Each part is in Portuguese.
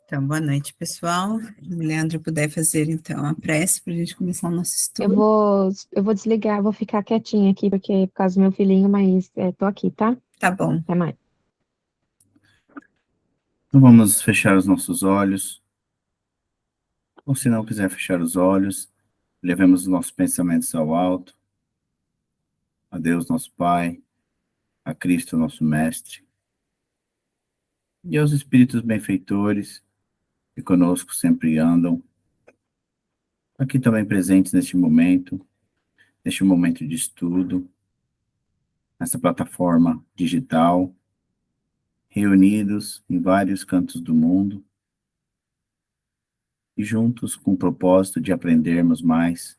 Então, boa noite, pessoal. Se o Leandro puder fazer, então, a prece para a gente começar o nosso Eu estudo. vou desligar, vou ficar quietinha aqui, porque é por causa do meu filhinho, mas tô aqui, tá? Tá bom. Até mais. Então vamos fechar os nossos olhos. Ou se não quiser fechar os olhos, levemos os nossos pensamentos ao alto, a Deus nosso Pai, a Cristo nosso Mestre, e aos Espíritos benfeitores que conosco sempre andam, aqui também presentes neste momento de estudo, nessa plataforma digital, reunidos em vários cantos do mundo, e juntos com o propósito de aprendermos mais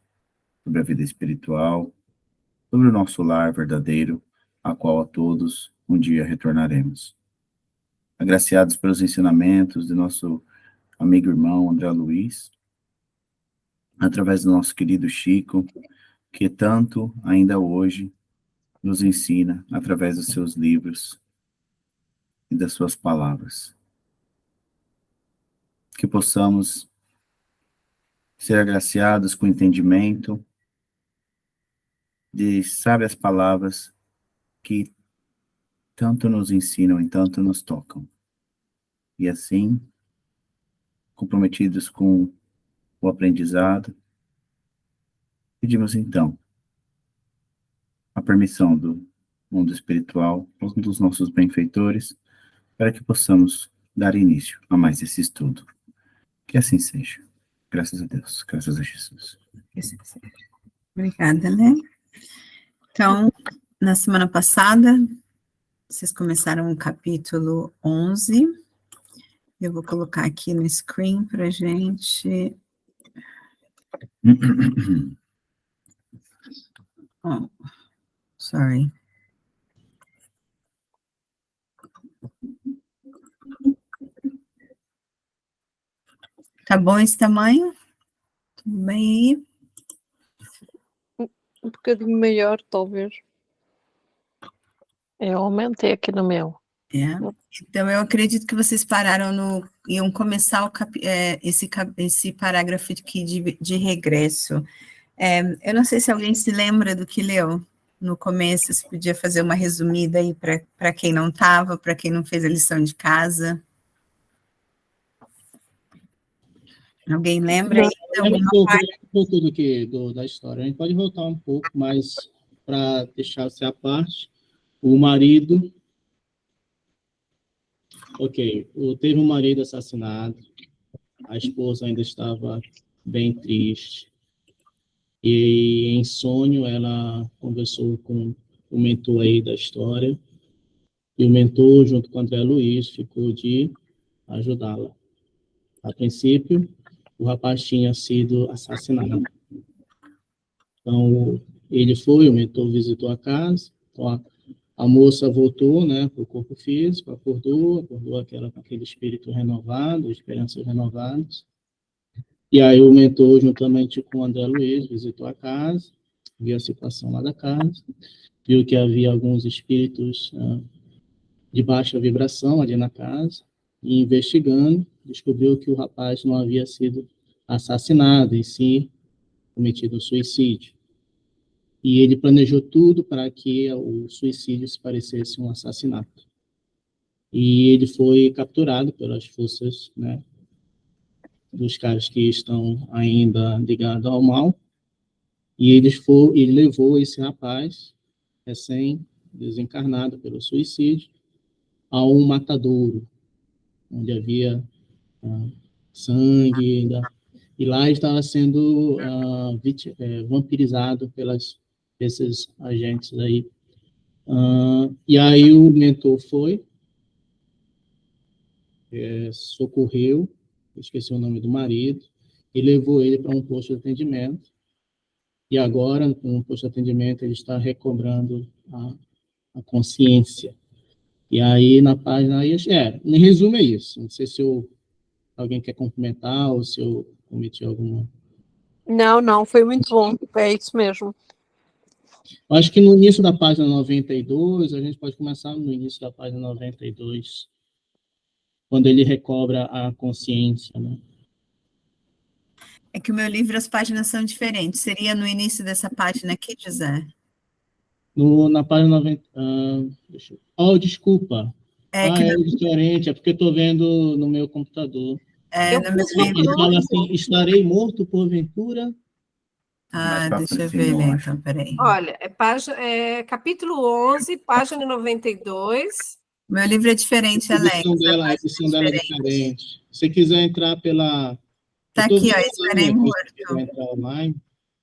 sobre a vida espiritual, sobre o nosso lar verdadeiro, a qual a todos um dia retornaremos. Agraciados pelos ensinamentos de nosso amigo e irmão André Luiz, através do nosso querido Chico, que tanto ainda hoje nos ensina através dos seus livros e das suas palavras. Que possamos ser agraciados com entendimento de sábias palavras que tanto nos ensinam e tanto nos tocam. E assim, comprometidos com o aprendizado, pedimos então a permissão do mundo espiritual, um dos nossos benfeitores, para que possamos dar início a mais esse estudo. Que assim seja. Graças a Deus, graças a Jesus. Que assim seja. Obrigada, né? Então, na semana passada, vocês começaram o capítulo 11. Eu vou colocar aqui no screen para gente. Oh, sorry. Tá bom esse tamanho? Tudo bem aí? Um bocadinho maior, talvez. Eu aumentei aqui no meu. Então, eu acredito que vocês pararam iam começar esse parágrafo aqui de regresso. Eu não sei se alguém se lembra do que leu no começo, se podia fazer uma resumida aí para quem não estava, para quem não fez a lição de casa. Alguém lembra aí? Um pouco da história. A gente pode voltar um pouco, mas para deixar-se à parte, o marido... teve um marido assassinado, a esposa ainda estava bem triste, e em sonho ela conversou com o mentor aí da história, e o mentor, junto com André Luiz, ficou de ajudá-la. A princípio, o rapaz tinha sido assassinado. Então, o mentor visitou a casa, então, a moça voltou, né, para o corpo físico, acordou com aquele espírito renovado, esperanças renovadas. E aí o mentor, juntamente com o André Luiz, visitou a casa, viu a situação lá da casa, viu que havia alguns espíritos de baixa vibração ali na casa, e investigando, descobriu que o rapaz não havia sido assassinado, e sim cometido suicídio. E ele planejou tudo para que o suicídio se parecesse um assassinato. E ele foi capturado pelas forças, né, dos caras que estão ainda ligados ao mal, e ele levou esse rapaz, recém-desencarnado pelo suicídio, a um matadouro, onde havia sangue, e lá estava sendo vampirizado esses agentes aí. E aí o mentor foi, socorreu, esqueci o nome do marido, e levou ele para um posto de atendimento, e agora, no posto de atendimento, ele está recobrando a consciência. E aí, na página, em resumo é isso. Não sei se alguém quer complementar ou se eu cometi alguma... Não, foi muito bom, é isso mesmo. Eu acho que no início da página 92, a gente pode começar no início da página 92. quando ele recobra a consciência, né? É que o meu livro, as páginas são diferentes. Seria no início dessa página aqui, José? Na página 90... desculpa. É que É diferente, é porque eu estou vendo no meu computador. Eu no meu pus no livro. Ele fala assim, grupo. estarei morto porventura? Mais pra Deixa eu frente, ver, eu né, acho. então, peraí. Olha, capítulo 11, página 92. Meu livro é diferente, Alex. A edição dela é diferente. Se você quiser entrar pela... Tá Eu tô aqui, ó, vendo estarei online, morto. se quiser entrar online.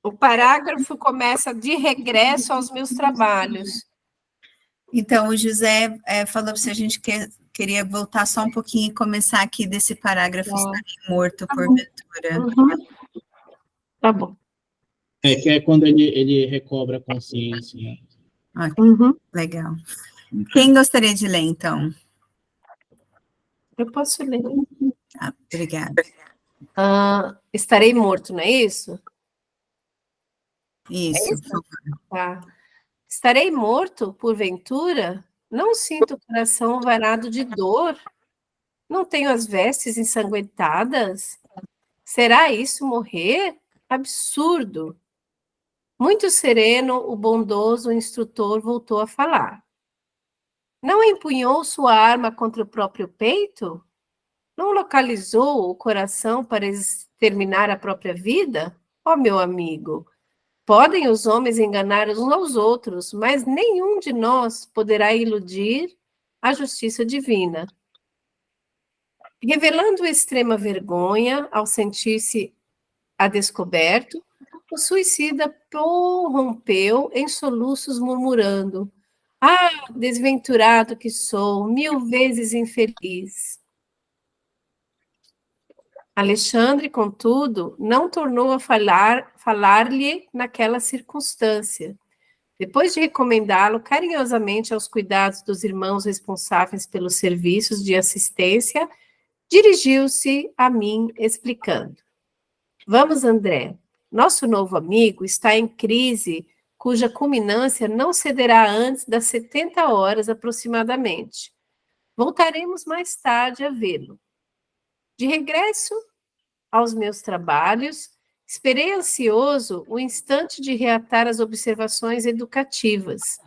O parágrafo começa de regresso aos meus trabalhos. Então, o José falou se a gente queria voltar só um pouquinho e começar aqui desse parágrafo estarei morto porventura. Uhum. Tá bom. Que é quando ele recobra a consciência, né? Ok, Uhum. legal. Quem gostaria de ler, então? Eu posso ler. Obrigada. Estarei morto, não é isso? Isso, por favor. Tá. Estarei morto, porventura? Não sinto o coração varado de dor? Não tenho as vestes ensanguentadas? Será isso morrer? Absurdo! Muito sereno, o bondoso instrutor voltou a falar. Não empunhou sua arma contra o próprio peito? Não localizou o coração para exterminar a própria vida? Ó, meu amigo, podem os homens enganar uns aos outros, mas nenhum de nós poderá iludir a justiça divina. Revelando extrema vergonha ao sentir-se a descoberto, o suicida prorrompeu em soluços, murmurando: Ah, desventurado que sou, 1000 vezes infeliz. Alexandre, contudo, não tornou a falar-lhe naquela circunstância. Depois de recomendá-lo carinhosamente aos cuidados dos irmãos responsáveis pelos serviços de assistência, dirigiu-se a mim, explicando: Vamos, André, nosso novo amigo está em crise cuja culminância não cederá antes das 70 horas aproximadamente. Voltaremos mais tarde a vê-lo. De regresso aos meus trabalhos, esperei ansioso o instante de reatar as observações educativas.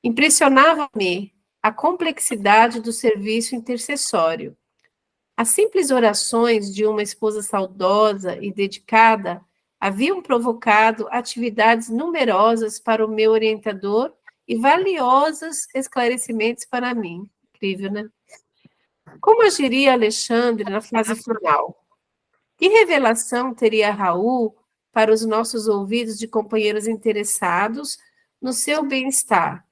Impressionava-me a complexidade do serviço intercessório. As simples orações de uma esposa saudosa e dedicada haviam provocado atividades numerosas para o meu orientador e valiosos esclarecimentos para mim. Incrível, né? Como agiria Alexandre na fase final? Que revelação teria Raul para os nossos ouvidos de companheiros interessados no seu bem-estar?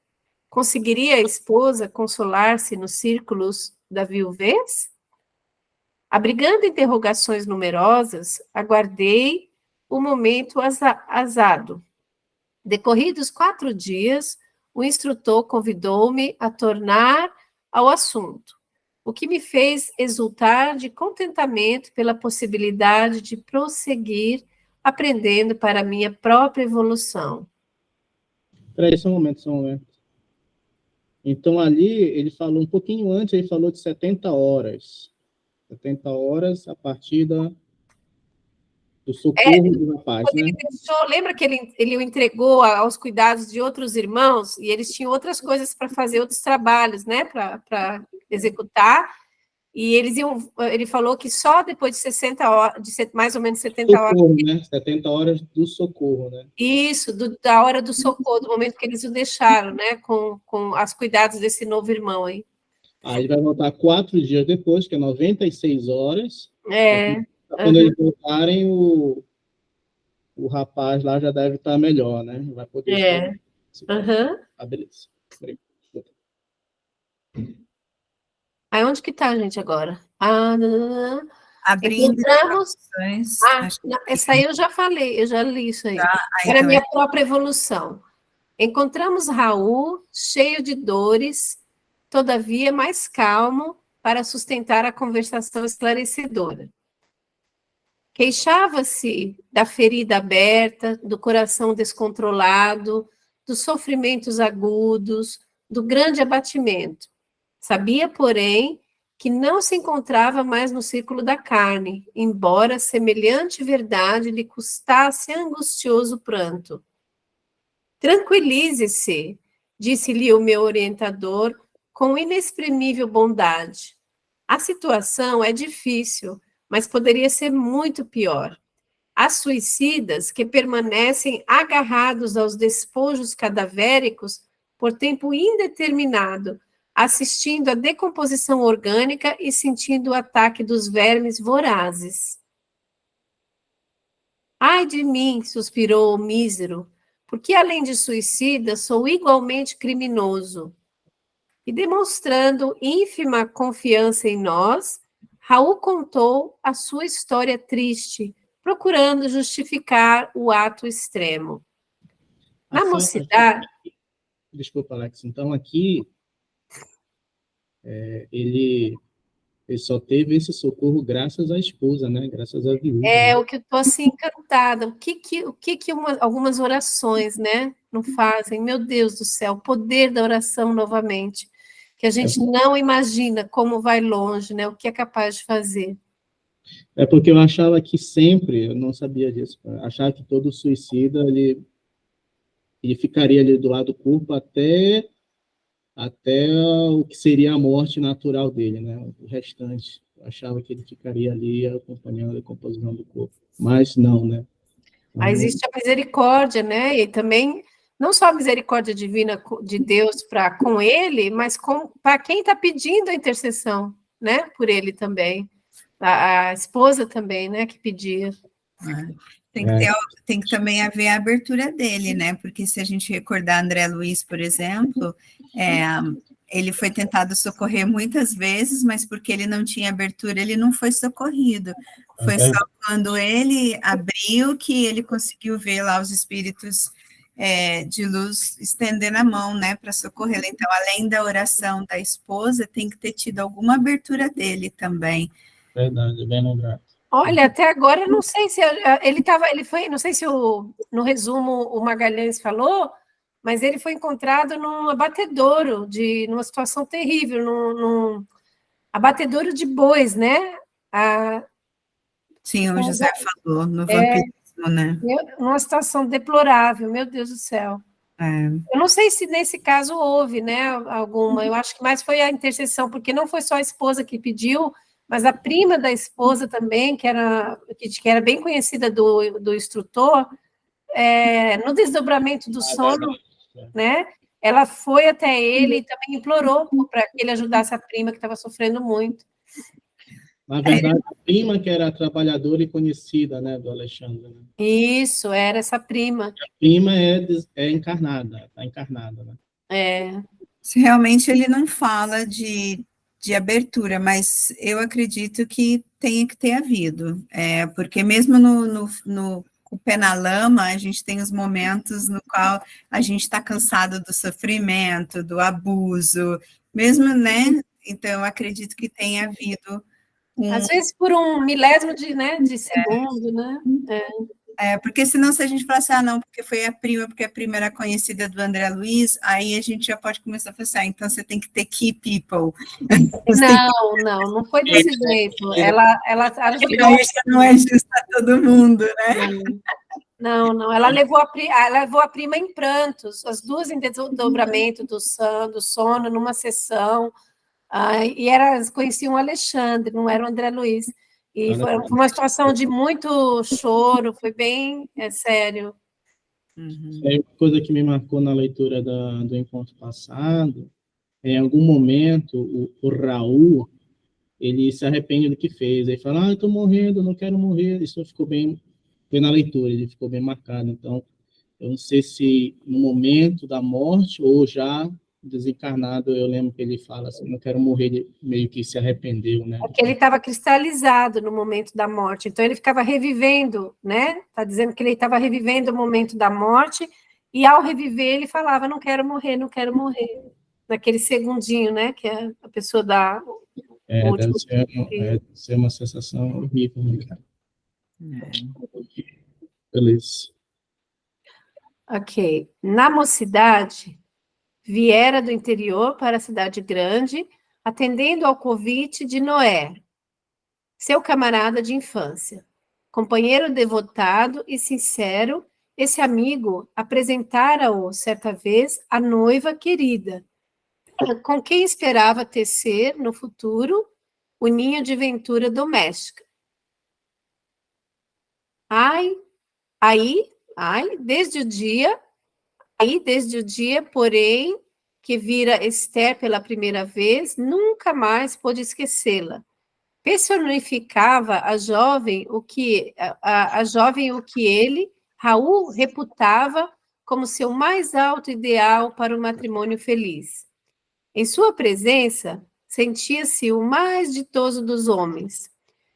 Conseguiria a esposa consolar-se nos círculos da viuvez? Abrigando interrogações numerosas, aguardei o momento azado. Decorridos 4 dias, o instrutor convidou-me a tornar ao assunto, o que me fez exultar de contentamento pela possibilidade de prosseguir aprendendo para a minha própria evolução. Espera aí, só um momento. Então, ali, ele falou um pouquinho antes, ele falou de 70 horas. 70 horas a partir do socorro do rapaz, né? Lembra que ele o entregou aos cuidados de outros irmãos e eles tinham outras coisas para fazer, outros trabalhos, né, para executar, e ele falou que só depois de 60 horas, mais ou menos 70 horas... Socorro, né? 70 horas do socorro, né? Isso, da hora do socorro, do momento que eles o deixaram, né, com os cuidados desse novo irmão aí. Aí vai voltar 4 dias depois, que é 96 horas. Quando Uhum. eles voltarem, o rapaz lá já deve estar melhor, né? Vai poder... Uhum. Ah, beleza. Aí onde que está, gente, agora? Abrindo encontramos... informações. Essa aí eu já falei, eu já li isso aí. Era a então minha própria evolução. Encontramos Raul, cheio de dores, todavia mais calmo para sustentar a conversação esclarecedora. Queixava-se da ferida aberta, do coração descontrolado, dos sofrimentos agudos, do grande abatimento. Sabia, porém, que não se encontrava mais no círculo da carne, embora semelhante verdade lhe custasse angustioso pranto. Tranquilize-se, disse-lhe o meu orientador com inexprimível bondade. A situação é difícil, mas poderia ser muito pior. Há suicidas que permanecem agarrados aos despojos cadavéricos por tempo indeterminado, assistindo à decomposição orgânica e sentindo o ataque dos vermes vorazes. Ai de mim, suspirou o mísero, porque além de suicida, sou igualmente criminoso. E demonstrando ínfima confiança em nós, Raul contou a sua história triste, procurando justificar o ato extremo. Na mocidade... Desculpa, Alex. Então, aqui, ele só teve esse socorro graças à esposa, né? Graças à viúva. É o que eu estou assim encantada. O que algumas orações, né, não fazem? Meu Deus do céu, o poder da oração novamente, que a gente não imagina como vai longe, né? O que é capaz de fazer. É porque eu achava que sempre, eu não sabia disso, achava que todo suicida ele ficaria ali do lado do corpo até o que seria a morte natural dele, né? O restante, eu achava que ele ficaria ali acompanhando a decomposição do corpo, mas não, né? Mas existe a misericórdia, né? E também, não só a misericórdia divina de Deus para com ele, mas para quem está pedindo a intercessão, né? Por ele também. A esposa também, né? Que pedia. Tem que também haver a abertura dele, né? Porque se a gente recordar André Luiz, por exemplo, ele foi tentado socorrer muitas vezes, mas porque ele não tinha abertura, ele não foi socorrido. Foi só quando ele abriu que ele conseguiu ver lá os espíritos de luz estendendo a mão, né, para socorrê-lo. Então, além da oração da esposa, tem que ter tido alguma abertura dele também. Verdade, bem lembrado. Olha, até agora eu não sei se ele foi, não sei se no resumo o Magalhães falou, mas ele foi encontrado num abatedouro, numa situação terrível, num abatedouro de bois, né? Sim, o José falou, no vampirismo, né? Numa situação deplorável, meu Deus do céu. Eu não sei se nesse caso houve, né, alguma, eu acho que mais foi a intercessão, porque não foi só a esposa que pediu, mas a prima da esposa também, que era bem conhecida do instrutor, no desdobramento do sono, né? Ela foi até ele e também implorou para que ele ajudasse a prima, que estava sofrendo muito. Na verdade, a prima que era trabalhadora e conhecida, né, do Alexandre. Né? Isso, era essa prima. A prima é encarnada, está encarnada, né? Realmente ele não fala de abertura, mas eu acredito que tenha que ter havido, porque mesmo no o pé na lama, a gente tem os momentos no qual a gente está cansado do sofrimento, do abuso, mesmo, né? Então, eu acredito que tenha havido às vezes por um milésimo de segundo, né? Porque senão se a gente falar assim, não, porque foi a prima, porque a prima era conhecida do André Luiz, aí a gente já pode começar a pensar, então você tem que ter key people. Não foi desse jeito. Ela ajudou. Isso não é justo a todo mundo, né? Não, ela levou a prima em prantos, as duas em desdobramento do sono, numa sessão, e elas conheciam o Alexandre, não era o André Luiz. E foi uma situação de muito choro, foi bem sério. Uma coisa que me marcou na leitura do encontro passado, em algum momento, o Raul, ele se arrepende do que fez. Ele fala, eu estou morrendo, não quero morrer. Isso ficou bem, foi na leitura, ele ficou bem marcado. Então, eu não sei se no momento da morte ou já desencarnado, eu lembro que ele fala assim, não quero morrer, ele meio que se arrependeu, né? Porque ele estava cristalizado no momento da morte, então ele ficava revivendo, né? Está dizendo que ele estava revivendo o momento da morte, e ao reviver ele falava, não quero morrer, naquele segundinho, né? Que a pessoa dá. Deve ser uma sensação horrível, né, cara? Beleza. Ok. Na mocidade, viera do interior para a cidade grande, atendendo ao convite de Noé, seu camarada de infância. Companheiro devotado e sincero, esse amigo apresentara-o certa vez à noiva querida, com quem esperava tecer no futuro o ninho de ventura doméstica. Desde o dia, porém, que vira Esther pela primeira vez, nunca mais pôde esquecê-la. Personificava a jovem o que ele, Raul, reputava como seu mais alto ideal para o matrimônio feliz. Em sua presença, sentia-se o mais ditoso dos homens.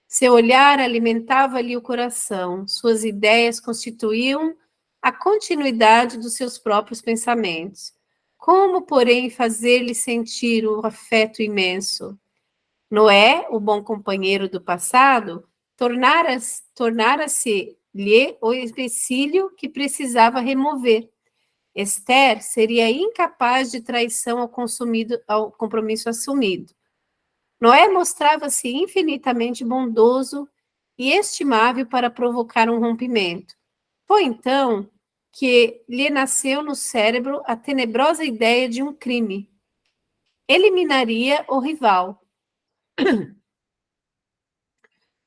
Seu olhar alimentava-lhe o coração, suas ideias constituíam a continuidade dos seus próprios pensamentos. Como, porém, fazer-lhe sentir o afeto imenso? Noé, o bom companheiro do passado, tornara-se-lhe o empecilho que precisava remover. Esther seria incapaz de traição ao compromisso assumido. Noé mostrava-se infinitamente bondoso e estimável para provocar um rompimento. Foi então que lhe nasceu no cérebro a tenebrosa ideia de um crime. Eliminaria o rival.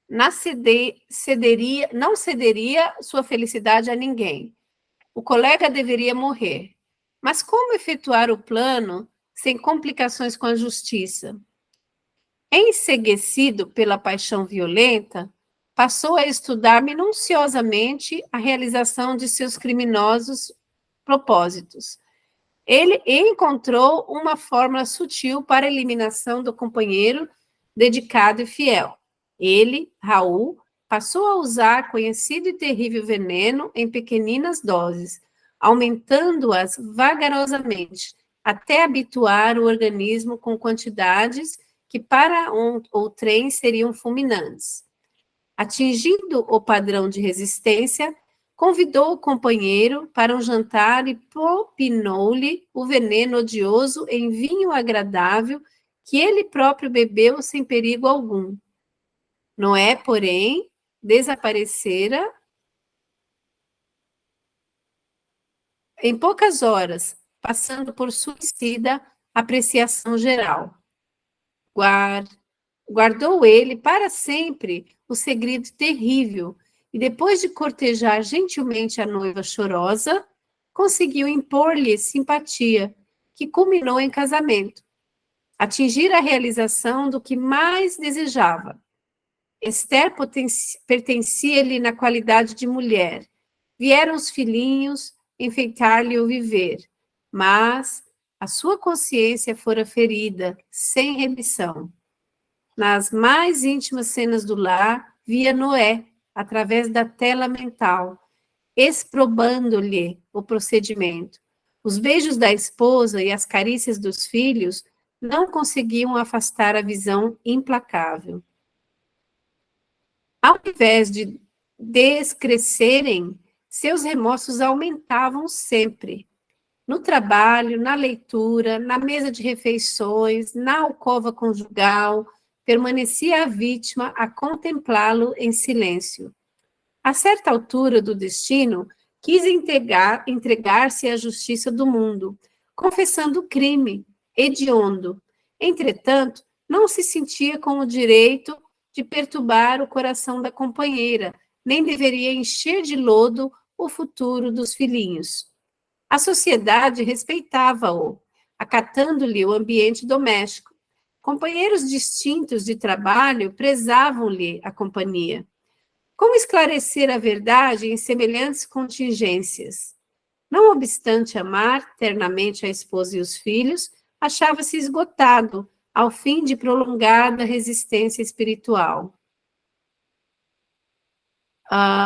Não cederia sua felicidade a ninguém. O colega deveria morrer. Mas como efetuar o plano sem complicações com a justiça? Enceguecido pela paixão violenta, passou a estudar minuciosamente a realização de seus criminosos propósitos. Ele encontrou uma fórmula sutil para a eliminação do companheiro dedicado e fiel. Ele, Raul, passou a usar conhecido e terrível veneno em pequeninas doses, aumentando-as vagarosamente, até habituar o organismo com quantidades que para o trem seriam fulminantes. Atingindo o padrão de resistência, convidou o companheiro para um jantar e propinou-lhe o veneno odioso em vinho agradável que ele próprio bebeu sem perigo algum. Noé, porém, desaparecera em poucas horas, passando por suicida apreciação geral. Guardou ele para sempre o segredo terrível e, depois de cortejar gentilmente a noiva chorosa, conseguiu impor-lhe simpatia, que culminou em casamento. Atingir a realização do que mais desejava. Esther pertencia-lhe na qualidade de mulher. Vieram os filhinhos enfeitar-lhe o viver, mas a sua consciência fora ferida, sem remissão. Nas mais íntimas cenas do lar, via Noé, através da tela mental, exprobando-lhe o procedimento. Os beijos da esposa e as carícias dos filhos não conseguiam afastar a visão implacável. Ao invés de descrescerem, seus remorsos aumentavam sempre. No trabalho, na leitura, na mesa de refeições, na alcova conjugal, permanecia a vítima a contemplá-lo em silêncio. A certa altura do destino, quis entregar-se à justiça do mundo, confessando o crime, hediondo. Entretanto, não se sentia com o direito de perturbar o coração da companheira, nem deveria encher de lodo o futuro dos filhinhos. A sociedade respeitava-o, acatando-lhe o ambiente doméstico. Companheiros distintos de trabalho prezavam-lhe a companhia. Como esclarecer a verdade em semelhantes contingências? Não obstante amar ternamente a esposa e os filhos, achava-se esgotado ao fim de prolongada resistência espiritual.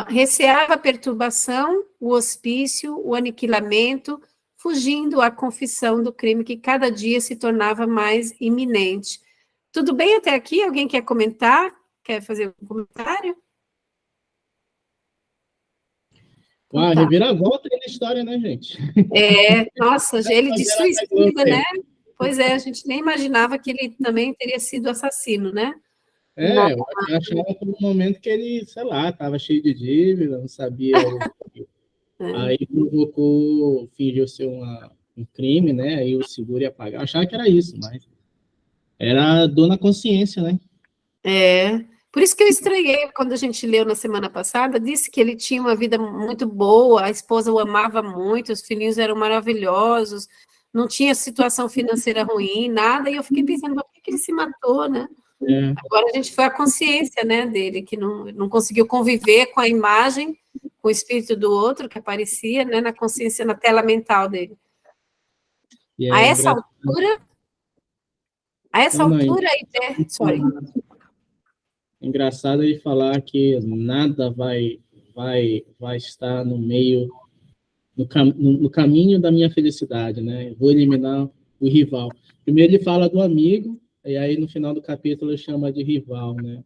Receava a perturbação, o hospício, o aniquilamento, fugindo à confissão do crime que cada dia se tornava mais iminente. Tudo bem até aqui? Alguém quer comentar? Quer fazer um comentário? Uau, reviravolta aí na história, né, gente? Nossa, ele de suicida, né? Pois é, a gente nem imaginava que ele também teria sido assassino, né? Eu achava por um momento que ele, sei lá, estava cheio de dívida, não sabia Aí provocou, fingiu ser um crime, né? Aí o seguro ia pagar. Eu achava que era isso, mas era dor na consciência, né? É, por isso que eu estranhei quando a gente leu na semana passada, disse que ele tinha uma vida muito boa, a esposa o amava muito, os filhinhos eram maravilhosos, não tinha situação financeira ruim, nada, e eu fiquei pensando, por que ele se matou, né? Agora a gente foi a consciência, né, dele, que não conseguiu conviver com a imagem, com o espírito do outro que aparecia, né, na consciência, na tela mental dele. E A é essa altura, a ideia... Sorry. Engraçado ele falar que nada vai estar no meio, no caminho da minha felicidade, né? Vou eliminar o rival. Primeiro ele fala do amigo, e aí no final do capítulo ele chama de rival, né?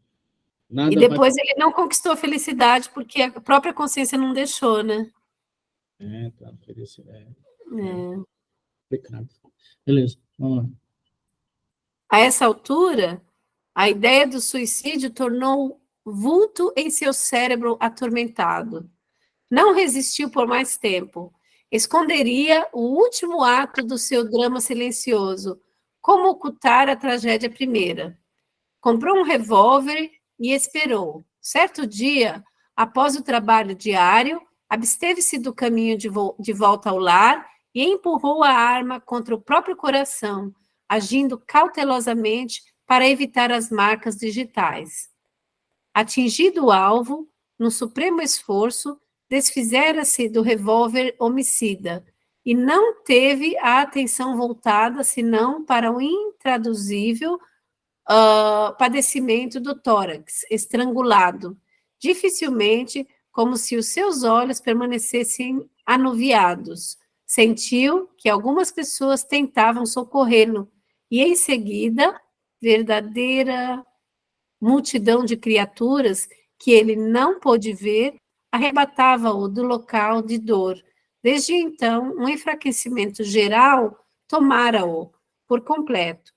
E depois ele não conquistou a felicidade porque a própria consciência não deixou, né? Tá, felicidade. Complicado. Beleza, vamos lá. A essa altura, a ideia do suicídio tornou vulto em seu cérebro atormentado. Não resistiu por mais tempo. Esconderia o último ato do seu drama silencioso, como ocultar a tragédia primeira. Comprou um revólver e esperou. Certo dia, após o trabalho diário, absteve-se do caminho de volta ao lar e empurrou a arma contra o próprio coração, agindo cautelosamente para evitar as marcas digitais. Atingido o alvo, no supremo esforço, desfizera-se do revólver homicida e não teve a atenção voltada senão para o intraduzível padecimento do tórax, estrangulado, dificilmente, como se os seus olhos permanecessem anuviados. Sentiu que algumas pessoas tentavam socorrê-lo, e em seguida, verdadeira multidão de criaturas que ele não pôde ver, arrebatava-o do local de dor. Desde então, um enfraquecimento geral tomara-o por completo.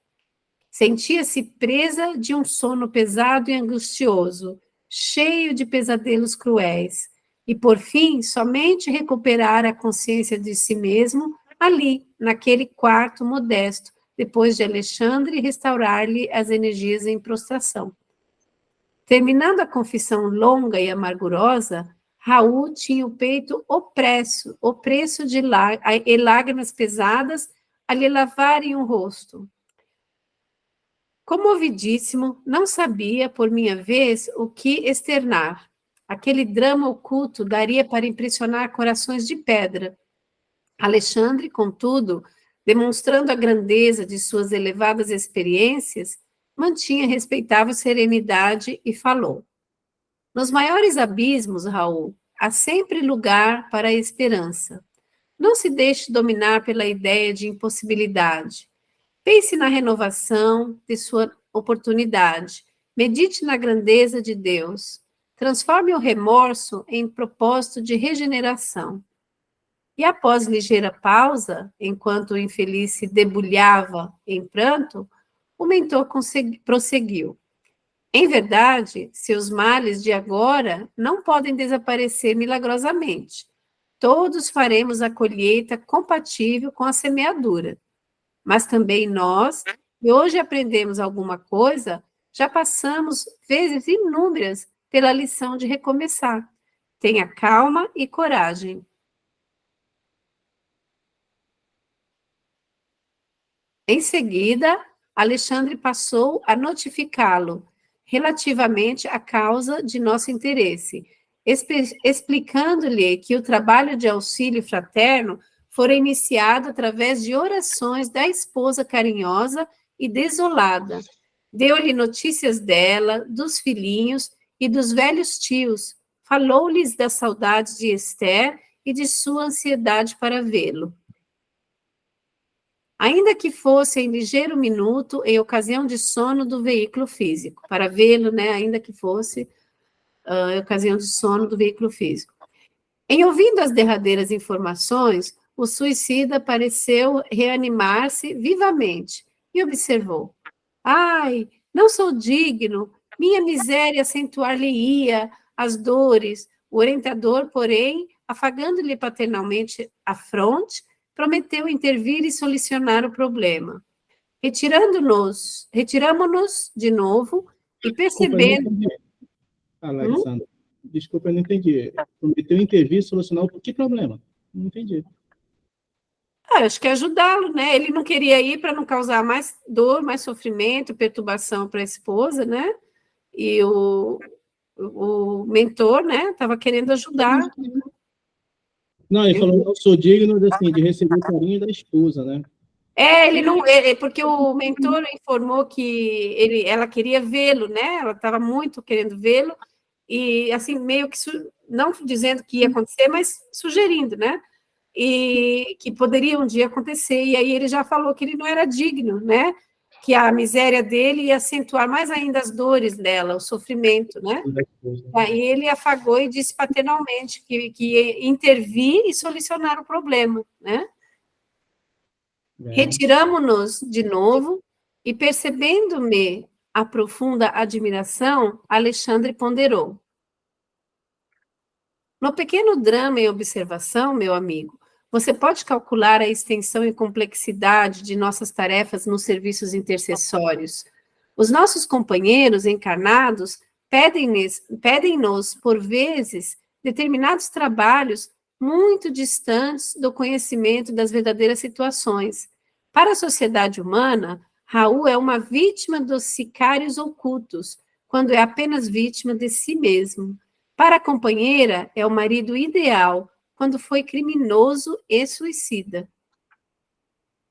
Sentia-se presa de um sono pesado e angustioso, cheio de pesadelos cruéis, e, por fim, somente recuperara a consciência de si mesmo ali, naquele quarto modesto, depois de Alexandre restaurar-lhe as energias em prostração. Terminando a confissão longa e amargurosa, Raul tinha o peito opresso de lágrimas pesadas a lhe lavarem o rosto. Comovidíssimo, não sabia, por minha vez, o que externar. Aquele drama oculto daria para impressionar corações de pedra. Alexandre, contudo, demonstrando a grandeza de suas elevadas experiências, mantinha respeitável serenidade e falou. Nos maiores abismos, Raul, há sempre lugar para a esperança. Não se deixe dominar pela ideia de impossibilidade. Pense na renovação de sua oportunidade. Medite na grandeza de Deus. Transforme o remorso em propósito de regeneração. E após ligeira pausa, enquanto o infeliz se debulhava em pranto, o mentor prosseguiu. Em verdade, seus males de agora não podem desaparecer milagrosamente. Todos faremos a colheita compatível com a semeadura. Mas também nós, que hoje aprendemos alguma coisa, já passamos vezes inúmeras pela lição de recomeçar. Tenha calma e coragem. Em seguida, Alexandre passou a notificá-lo relativamente à causa de nosso interesse, explicando-lhe que o trabalho de auxílio fraterno fora iniciado através de orações da esposa carinhosa e desolada. Deu-lhe notícias dela, dos filhinhos e dos velhos tios. Falou-lhes das saudades de Esther e de sua ansiedade para vê-lo. Ainda que fosse em ligeiro minuto, em ocasião de sono do veículo físico, para vê-lo, né, ainda que fosse em ocasião de sono do veículo físico. Em ouvindo as derradeiras informações, o suicida pareceu reanimar-se vivamente e observou: ai, não sou digno, minha miséria acentuar-lhe-ia as dores. O orientador, porém, afagando-lhe paternalmente a fronte, prometeu intervir e solucionar o problema. Retiramo-nos de novo e Desculpa, eu não percebendo... entendi. Fala, Alessandra. Desculpa, eu não entendi. Prometeu intervir e solucionar que problema? Não entendi. acho que ajudá-lo, né? Ele não queria ir para não causar mais dor, mais sofrimento, perturbação para a esposa, né? E o mentor, né, estava querendo ajudar. Não, ele falou, eu sou digno assim, de receber o carinho da esposa, né? Ele não, porque o mentor informou que ela queria vê-lo, né? Ela estava muito querendo vê-lo e assim meio que não dizendo que ia acontecer, mas sugerindo, né? E que poderia um dia acontecer. E aí ele já falou que ele não era digno, né? Que a miséria dele ia acentuar mais ainda as dores dela, o sofrimento, né? Aí ele afagou e disse paternalmente que ia intervir e solucionar o problema, né? Retiramo-nos de novo e, percebendo-me a profunda admiração, Alexandre ponderou. No pequeno drama em observação, meu amigo, você pode calcular a extensão e complexidade de nossas tarefas nos serviços intercessórios. Os nossos companheiros encarnados pedem-nos, por vezes, determinados trabalhos muito distantes do conhecimento das verdadeiras situações. Para a sociedade humana, Raul é uma vítima dos sicários ocultos, quando é apenas vítima de si mesmo. Para a companheira, é o marido ideal, quando foi criminoso e suicida.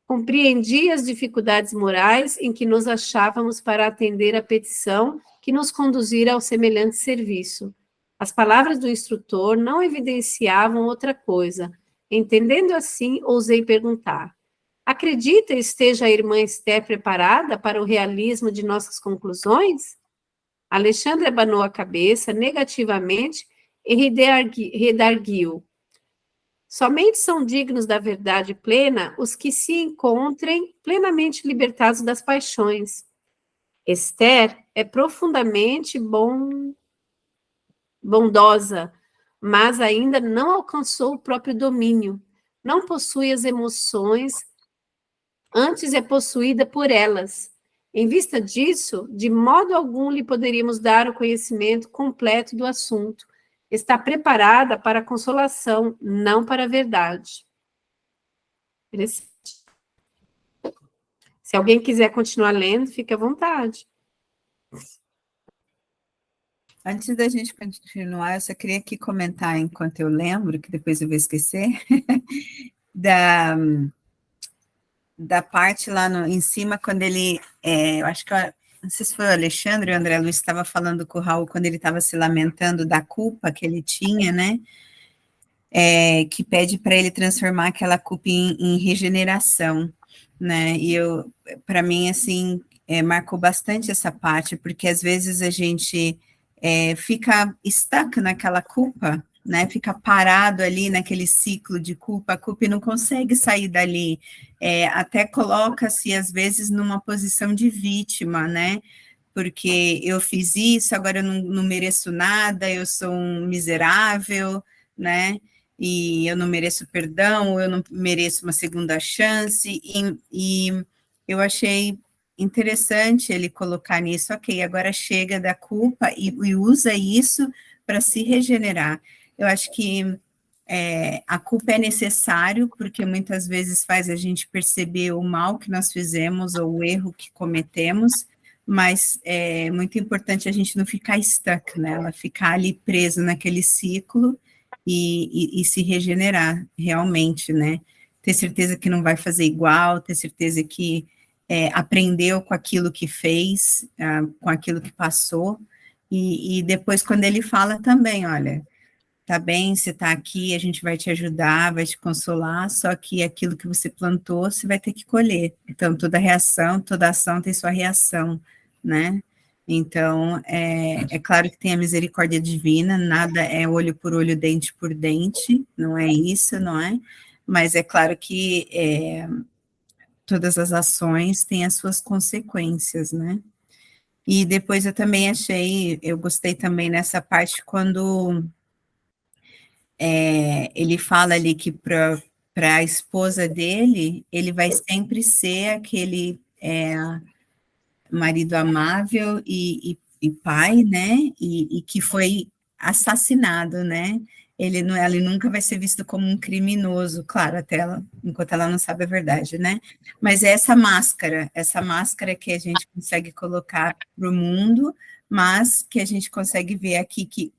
Compreendi as dificuldades morais em que nos achávamos para atender à petição que nos conduzira ao semelhante serviço. As palavras do instrutor não evidenciavam outra coisa. Entendendo assim, ousei perguntar: acredita esteja a irmã Esther preparada para o realismo de nossas conclusões? Alexandre abanou a cabeça negativamente e redarguiu. Somente são dignos da verdade plena os que se encontrem plenamente libertados das paixões. Esther é profundamente bondosa, mas ainda não alcançou o próprio domínio. Não possui as emoções, antes é possuída por elas. Em vista disso, de modo algum lhe poderíamos dar o conhecimento completo do assunto. Está preparada para a consolação, não para a verdade. Interessante. Se alguém quiser continuar lendo, fique à vontade. Antes da gente continuar, eu só queria aqui comentar, enquanto eu lembro, que depois eu vou esquecer, da parte lá em cima, quando ele, eu acho que, não sei se foi o Alexandre ou o André Luiz estava falando com o Raul, quando ele estava se lamentando da culpa que ele tinha, né, que pede para ele transformar aquela culpa em regeneração, né, e para mim, assim, marcou bastante essa parte, porque às vezes a gente fica stuck naquela culpa, né, fica parado ali naquele ciclo de culpa, a culpa e não consegue sair dali, até coloca-se às vezes numa posição de vítima, né, porque eu fiz isso, agora eu não mereço nada, eu sou um miserável, né, e eu não mereço perdão, eu não mereço uma segunda chance, e eu achei interessante ele colocar nisso, ok, agora chega da culpa e usa isso para se regenerar. Eu acho que a culpa é necessário, porque muitas vezes faz a gente perceber o mal que nós fizemos ou o erro que cometemos, mas é muito importante a gente não ficar stuck nela, ficar ali preso naquele ciclo e se regenerar realmente, né? Ter certeza que não vai fazer igual, ter certeza que aprendeu com aquilo que fez, com aquilo que passou, e depois quando ele fala também, olha, tá bem, você tá aqui, a gente vai te ajudar, vai te consolar, só que aquilo que você plantou, você vai ter que colher. Então, toda reação, toda ação tem sua reação, né? Então, é claro que tem a misericórdia divina, nada é olho por olho, dente por dente, não é isso, não é? Mas é claro que todas as ações têm as suas consequências, né? E depois eu também eu gostei também nessa parte quando ele fala ali que para a esposa dele, ele vai sempre ser aquele marido amável e pai, né? E que foi assassinado, né? Ele nunca vai ser visto como um criminoso, claro, enquanto ela não sabe a verdade, né? Mas é essa máscara que a gente consegue colocar para o mundo, mas que a gente consegue ver aqui que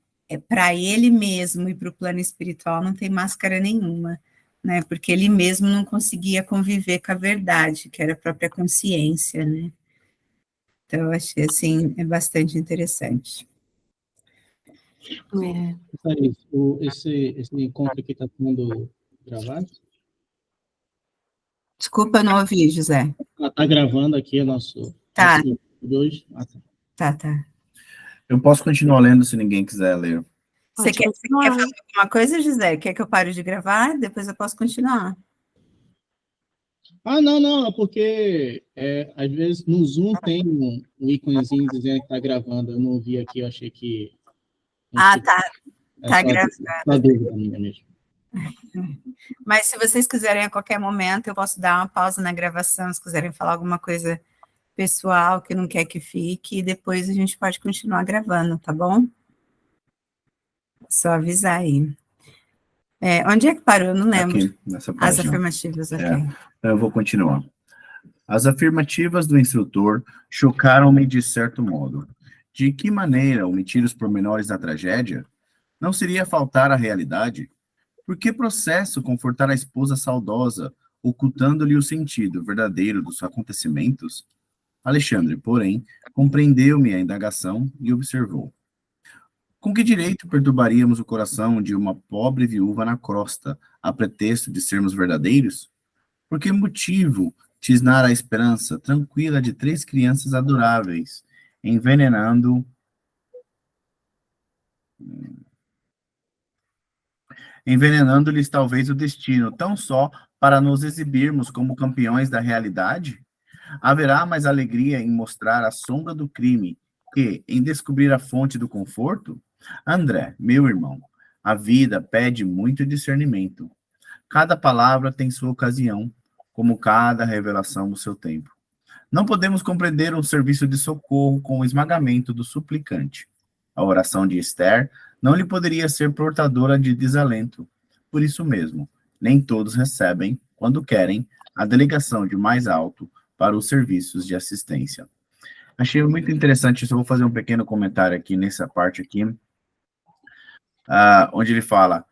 para ele mesmo e para o plano espiritual não tem máscara nenhuma, né? Porque ele mesmo não conseguia conviver com a verdade, que era a própria consciência, né? Então, eu achei, assim, bastante interessante. Esse encontro aqui está sendo gravado? Desculpa, eu não ouvi, José. Está gravando aqui o nosso de hoje? Tá. Eu posso continuar lendo se ninguém quiser ler. Você quer falar alguma coisa, José? Quer que eu pare de gravar? Depois eu posso continuar. Não, é porque às vezes no Zoom tem um íconezinho dizendo que está gravando. Eu não vi aqui, eu achei que... Tá gravando. Só dúvida minha mesmo. Mas se vocês quiserem a qualquer momento, eu posso dar uma pausa na gravação, se quiserem falar alguma coisa pessoal que não quer que fique, e depois a gente pode continuar gravando, tá bom? Só avisar aí. Onde é que parou? Eu não lembro. Aqui, nessa página. As afirmativas, ok. Eu vou continuar. As afirmativas do instrutor chocaram-me de certo modo. De que maneira omitir os pormenores da tragédia? Não seria faltar à realidade? Por que processo confortar a esposa saudosa, ocultando-lhe o sentido verdadeiro dos acontecimentos? Alexandre, porém, compreendeu-me a indagação e observou. Com que direito perturbaríamos o coração de uma pobre viúva na crosta, a pretexto de sermos verdadeiros? Por que motivo tisnar a esperança tranquila de 3 crianças adoráveis, envenenando-lhes talvez o destino, tão só para nos exibirmos como campeões da realidade? Haverá mais alegria em mostrar a sombra do crime que em descobrir a fonte do conforto? André, meu irmão, a vida pede muito discernimento. Cada palavra tem sua ocasião, como cada revelação o seu tempo. Não podemos compreender um serviço de socorro com o esmagamento do suplicante. A oração de Esther não lhe poderia ser portadora de desalento. Por isso mesmo, nem todos recebem, quando querem, a delegação de mais alto para os serviços de assistência. Achei muito interessante isso. Eu vou fazer um pequeno comentário aqui nessa parte aqui, onde ele fala,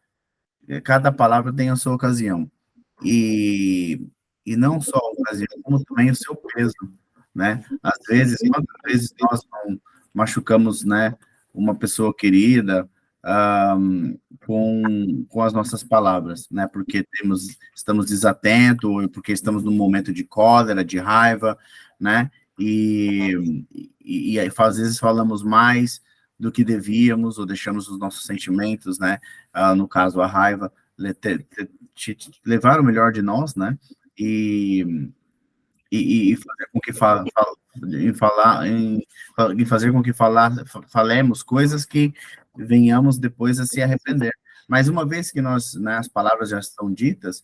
cada palavra tem a sua ocasião. E não só a ocasião, como também o seu peso, né? Às vezes, quantas vezes nós não machucamos, né, uma pessoa querida com as nossas palavras, né? Porque estamos desatentos, ou porque estamos num momento de cólera, de raiva, né? E às vezes falamos mais do que devíamos, ou deixamos os nossos sentimentos, né? No caso, a raiva, levar o melhor de nós, né? E fazer com que fazer com que falemos coisas que venhamos depois a se arrepender. Mas uma vez que né, as palavras já estão ditas,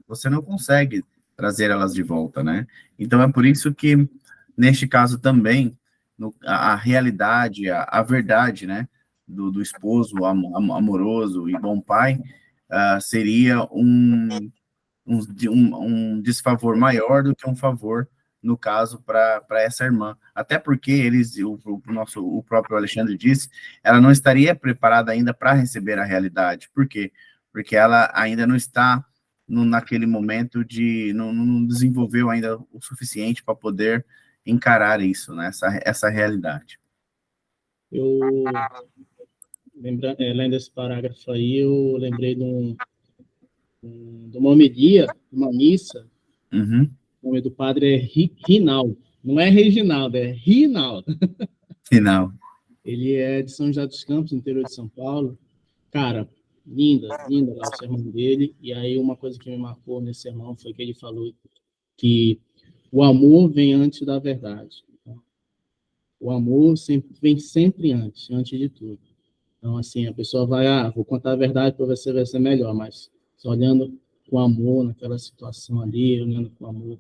você não consegue trazer elas de volta, né? Então é por isso que, neste caso também, a realidade, a verdade, né, do esposo amoroso e bom pai, seria um desfavor maior do que um favor, no caso, para essa irmã. Até porque o próprio Alexandre disse, ela não estaria preparada ainda para receber a realidade. Por quê? Porque ela ainda não está naquele momento não desenvolveu ainda o suficiente para poder encarar isso, né? Essa realidade. Eu, lendo esse parágrafo aí, eu lembrei de uma homilia, uma missa. Uhum. O nome do padre é Rinaldo. Não é Reginaldo, é Rinaldo. Rinaldo. Ele é de São José dos Campos, no interior de São Paulo. Cara, linda lá o sermão dele, e aí uma coisa que me marcou nesse sermão foi que ele falou que o amor vem antes da verdade. O amor vem sempre antes de tudo. Então, assim, a pessoa vai, vou contar a verdade para você, vai ser melhor, mas só olhando com amor naquela situação ali, olhando com amor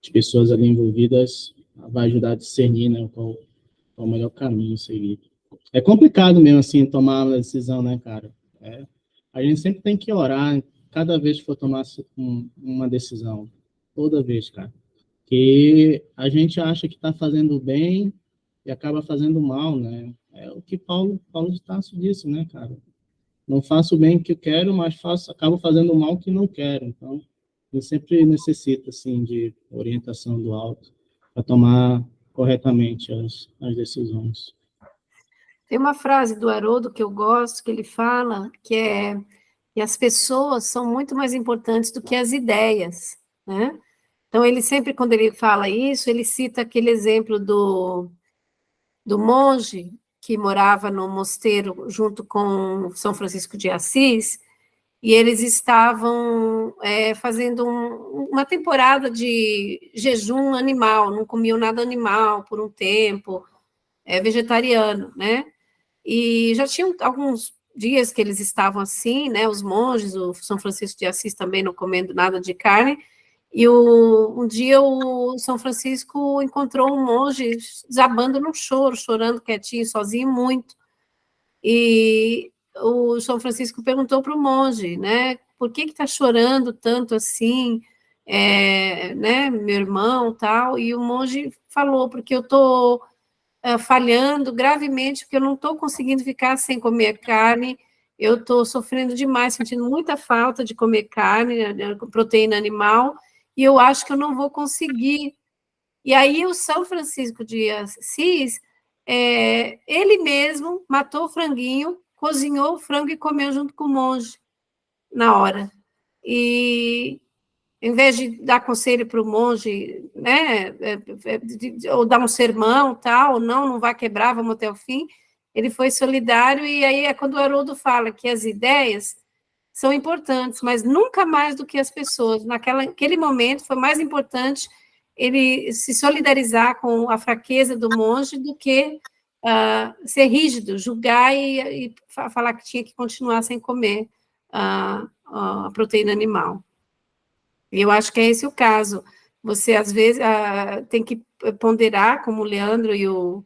as pessoas ali envolvidas, vai ajudar a discernir, né, qual o melhor caminho a seguir. É complicado mesmo, assim, tomar uma decisão, né, cara? A gente sempre tem que orar cada vez que for tomar uma decisão. Toda vez, cara. Que a gente acha que está fazendo bem e acaba fazendo mal, né? É o que Paulo de Tarso disse, né, cara? Não faço o bem que eu quero, mas acabo fazendo o mal que não quero. Então, eu sempre necessito, assim, de orientação do alto para tomar corretamente as decisões. Tem uma frase do Haroldo que eu gosto, que ele fala, que é que as pessoas são muito mais importantes do que as ideias, né? Então, ele sempre, quando ele fala isso, ele cita aquele exemplo do monge que morava no mosteiro junto com São Francisco de Assis, e eles estavam fazendo uma temporada de jejum animal, não comiam nada animal por um tempo, vegetariano, né? E já tinham alguns dias que eles estavam assim, né? Os monges, o São Francisco de Assis também não comendo nada de carne. E um dia o São Francisco encontrou um monge desabando num choro, chorando quietinho, sozinho, muito. E o São Francisco perguntou para o monge, né? Por que está chorando tanto assim, né? Meu irmão, tal. E o monge falou, porque eu estou falhando gravemente, porque eu não estou conseguindo ficar sem comer carne, eu estou sofrendo demais, sentindo muita falta de comer carne, proteína animal, e eu acho que eu não vou conseguir. E aí o São Francisco de Assis, ele mesmo matou o franguinho, cozinhou o frango e comeu junto com o monge, na hora. E em vez de dar conselho para o monge, né, ou dar um sermão, tal, não vai quebrar, vamos até o fim, ele foi solidário, e aí é quando o Haroldo fala que as ideias são importantes, mas nunca mais do que as pessoas. Naquele momento foi mais importante ele se solidarizar com a fraqueza do monge do que ser rígido, julgar e falar que tinha que continuar sem comer a proteína animal. E eu acho que é esse o caso. Você, às vezes, tem que ponderar, como o Leandro e o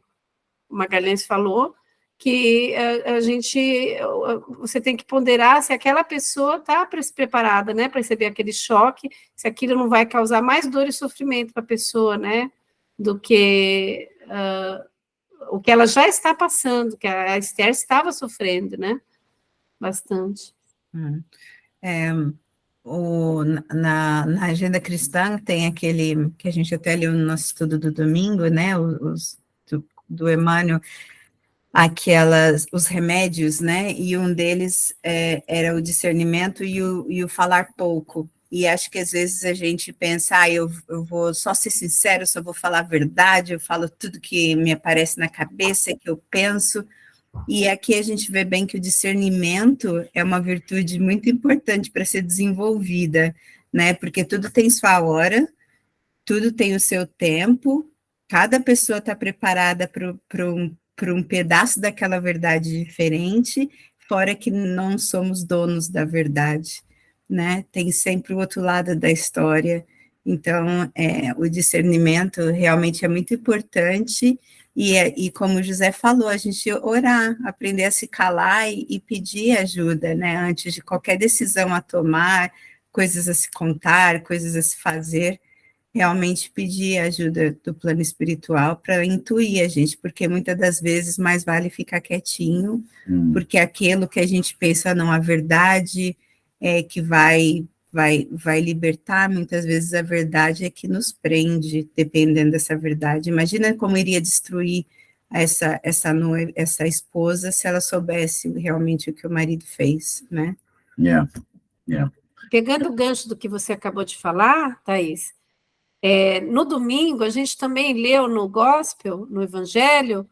Magalhães falou, que você tem que ponderar se aquela pessoa está preparada, né, para receber aquele choque, se aquilo não vai causar mais dor e sofrimento para a pessoa, né, do que o que ela já está passando, que a Esther estava sofrendo, né, bastante. Na agenda cristã tem aquele que a gente até leu no nosso estudo do domingo, né, do Emmanuel, os remédios, né, e um deles era o discernimento e o falar pouco. E acho que às vezes a gente pensa, eu vou só ser sincero, só vou falar a verdade, eu falo tudo que me aparece na cabeça, que eu penso. E aqui a gente vê bem que o discernimento é uma virtude muito importante para ser desenvolvida, né? Porque tudo tem sua hora, tudo tem o seu tempo, cada pessoa está preparada para um pedaço daquela verdade diferente, fora que não somos donos da verdade, né? Tem sempre o outro lado da história. Então, o discernimento realmente é muito importante. E como o José falou, a gente orar, aprender a se calar e pedir ajuda, né? Antes de qualquer decisão a tomar, coisas a se contar, coisas a se fazer, realmente pedir ajuda do plano espiritual para intuir a gente, porque muitas das vezes mais vale ficar quietinho, porque aquilo que a gente pensa não é verdade, que vai libertar, muitas vezes a verdade é que nos prende, dependendo dessa verdade. Imagina como iria destruir essa esposa se ela soubesse realmente o que o marido fez, né? Yeah. Pegando o gancho do que você acabou de falar, Thaís, no domingo a gente também leu no Gospel, no Evangelho,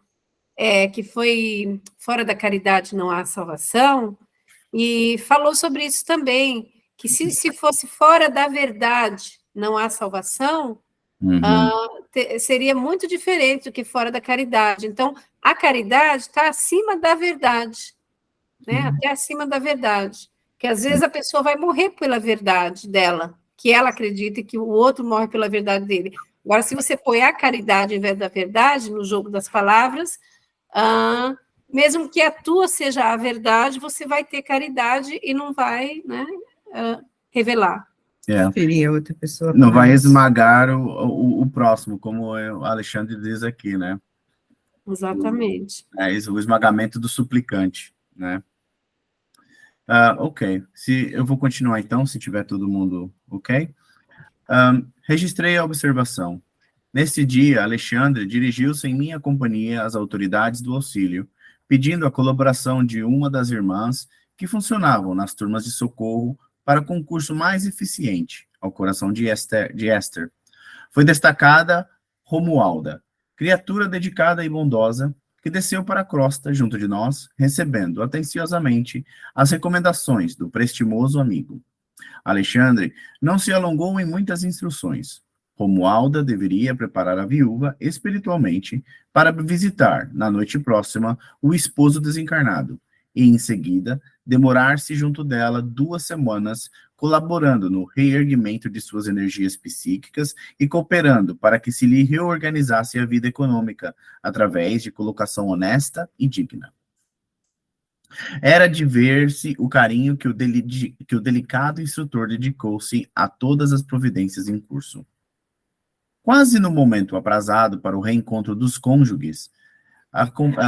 que foi fora da caridade não há salvação, e falou sobre isso também, que se fosse fora da verdade não há salvação, seria muito diferente do que fora da caridade. Então, a caridade está acima da verdade, né? Até acima da verdade. Que às vezes a pessoa vai morrer pela verdade dela, que ela acredita e que o outro morre pela verdade dele. Agora, se você põe a caridade em vez da verdade, no jogo das palavras, mesmo que a tua seja a verdade, você vai ter caridade e não vai, né, revelar. Seria outra pessoa. Não vai esmagar o próximo, como o Alexandre diz aqui, né? Exatamente. É isso, o esmagamento do suplicante, né? Ok, eu vou continuar então, se tiver todo mundo ok. Registrei a observação. Nesse dia, Alexandre dirigiu-se em minha companhia às autoridades do auxílio, pedindo a colaboração de uma das irmãs que funcionavam nas turmas de socorro para concurso mais eficiente ao coração de Esther. Foi destacada Romualda, criatura dedicada e bondosa, que desceu para a crosta junto de nós, recebendo atenciosamente as recomendações do prestimoso amigo. Alexandre não se alongou em muitas instruções. Romualda deveria preparar a viúva espiritualmente para visitar, na noite próxima, o esposo desencarnado, e, em seguida, demorar-se junto dela 2 semanas, colaborando no reerguimento de suas energias psíquicas e cooperando para que se lhe reorganizasse a vida econômica, através de colocação honesta e digna. Era de ver-se o carinho que o delicado instrutor dedicou-se a todas as providências em curso. Quase no momento aprazado para o reencontro dos cônjuges,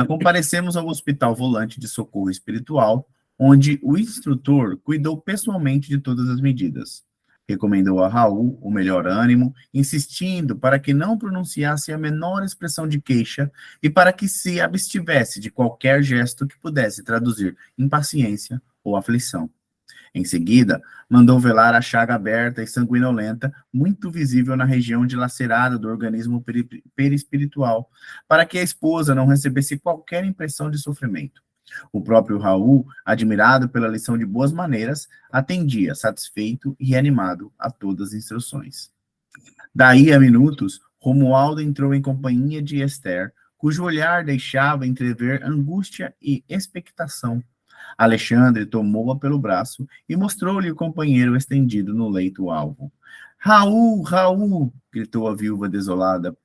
comparecemos ao Hospital Volante de Socorro Espiritual, onde o instrutor cuidou pessoalmente de todas as medidas. Recomendou a Raul o melhor ânimo, insistindo para que não pronunciasse a menor expressão de queixa e para que se abstivesse de qualquer gesto que pudesse traduzir impaciência ou aflição. Em seguida, mandou velar a chaga aberta e sanguinolenta, muito visível na região dilacerada do organismo perispiritual, para que a esposa não recebesse qualquer impressão de sofrimento. O próprio Raul, admirado pela lição de boas maneiras, atendia, satisfeito e reanimado a todas as instruções. Daí a minutos, Romualdo entrou em companhia de Esther, cujo olhar deixava entrever angústia e expectação. Alexandre tomou-a pelo braço e mostrou-lhe o companheiro estendido no leito alvo. Raul, Raul! Gritou a viúva desolada,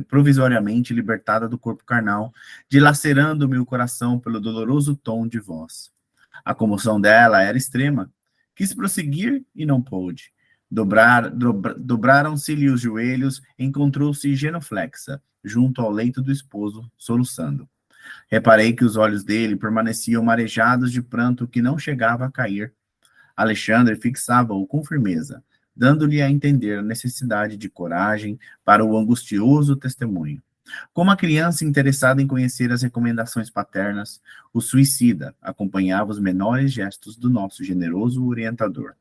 provisoriamente libertada do corpo carnal, dilacerando-me o coração pelo doloroso tom de voz. A comoção dela era extrema. Quis prosseguir e não pôde. Dobraram-se-lhe os joelhos, encontrou-se genuflexa, junto ao leito do esposo, soluçando. Reparei que os olhos dele permaneciam marejados de pranto que não chegava a cair. Alexandre fixava-o com firmeza, dando-lhe a entender a necessidade de coragem para o angustioso testemunho. Como a criança interessada em conhecer as recomendações paternas, o suicida acompanhava os menores gestos do nosso generoso orientador.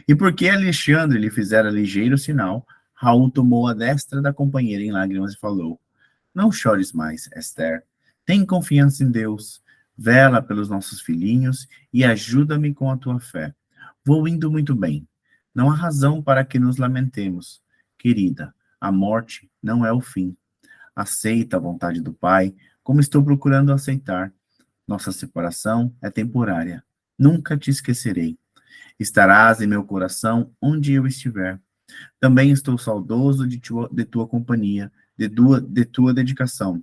E porque Alexandre lhe fizera ligeiro sinal, Raul tomou a destra da companheira em lágrimas e falou: Não chores mais, Esther. Tem confiança em Deus. Vela pelos nossos filhinhos e ajuda-me com a tua fé. Vou indo muito bem. Não há razão para que nos lamentemos. Querida, a morte não é o fim. Aceita a vontade do Pai, como estou procurando aceitar. Nossa separação é temporária. Nunca te esquecerei. Estarás em meu coração onde eu estiver. Também estou saudoso de tua companhia, de tua dedicação.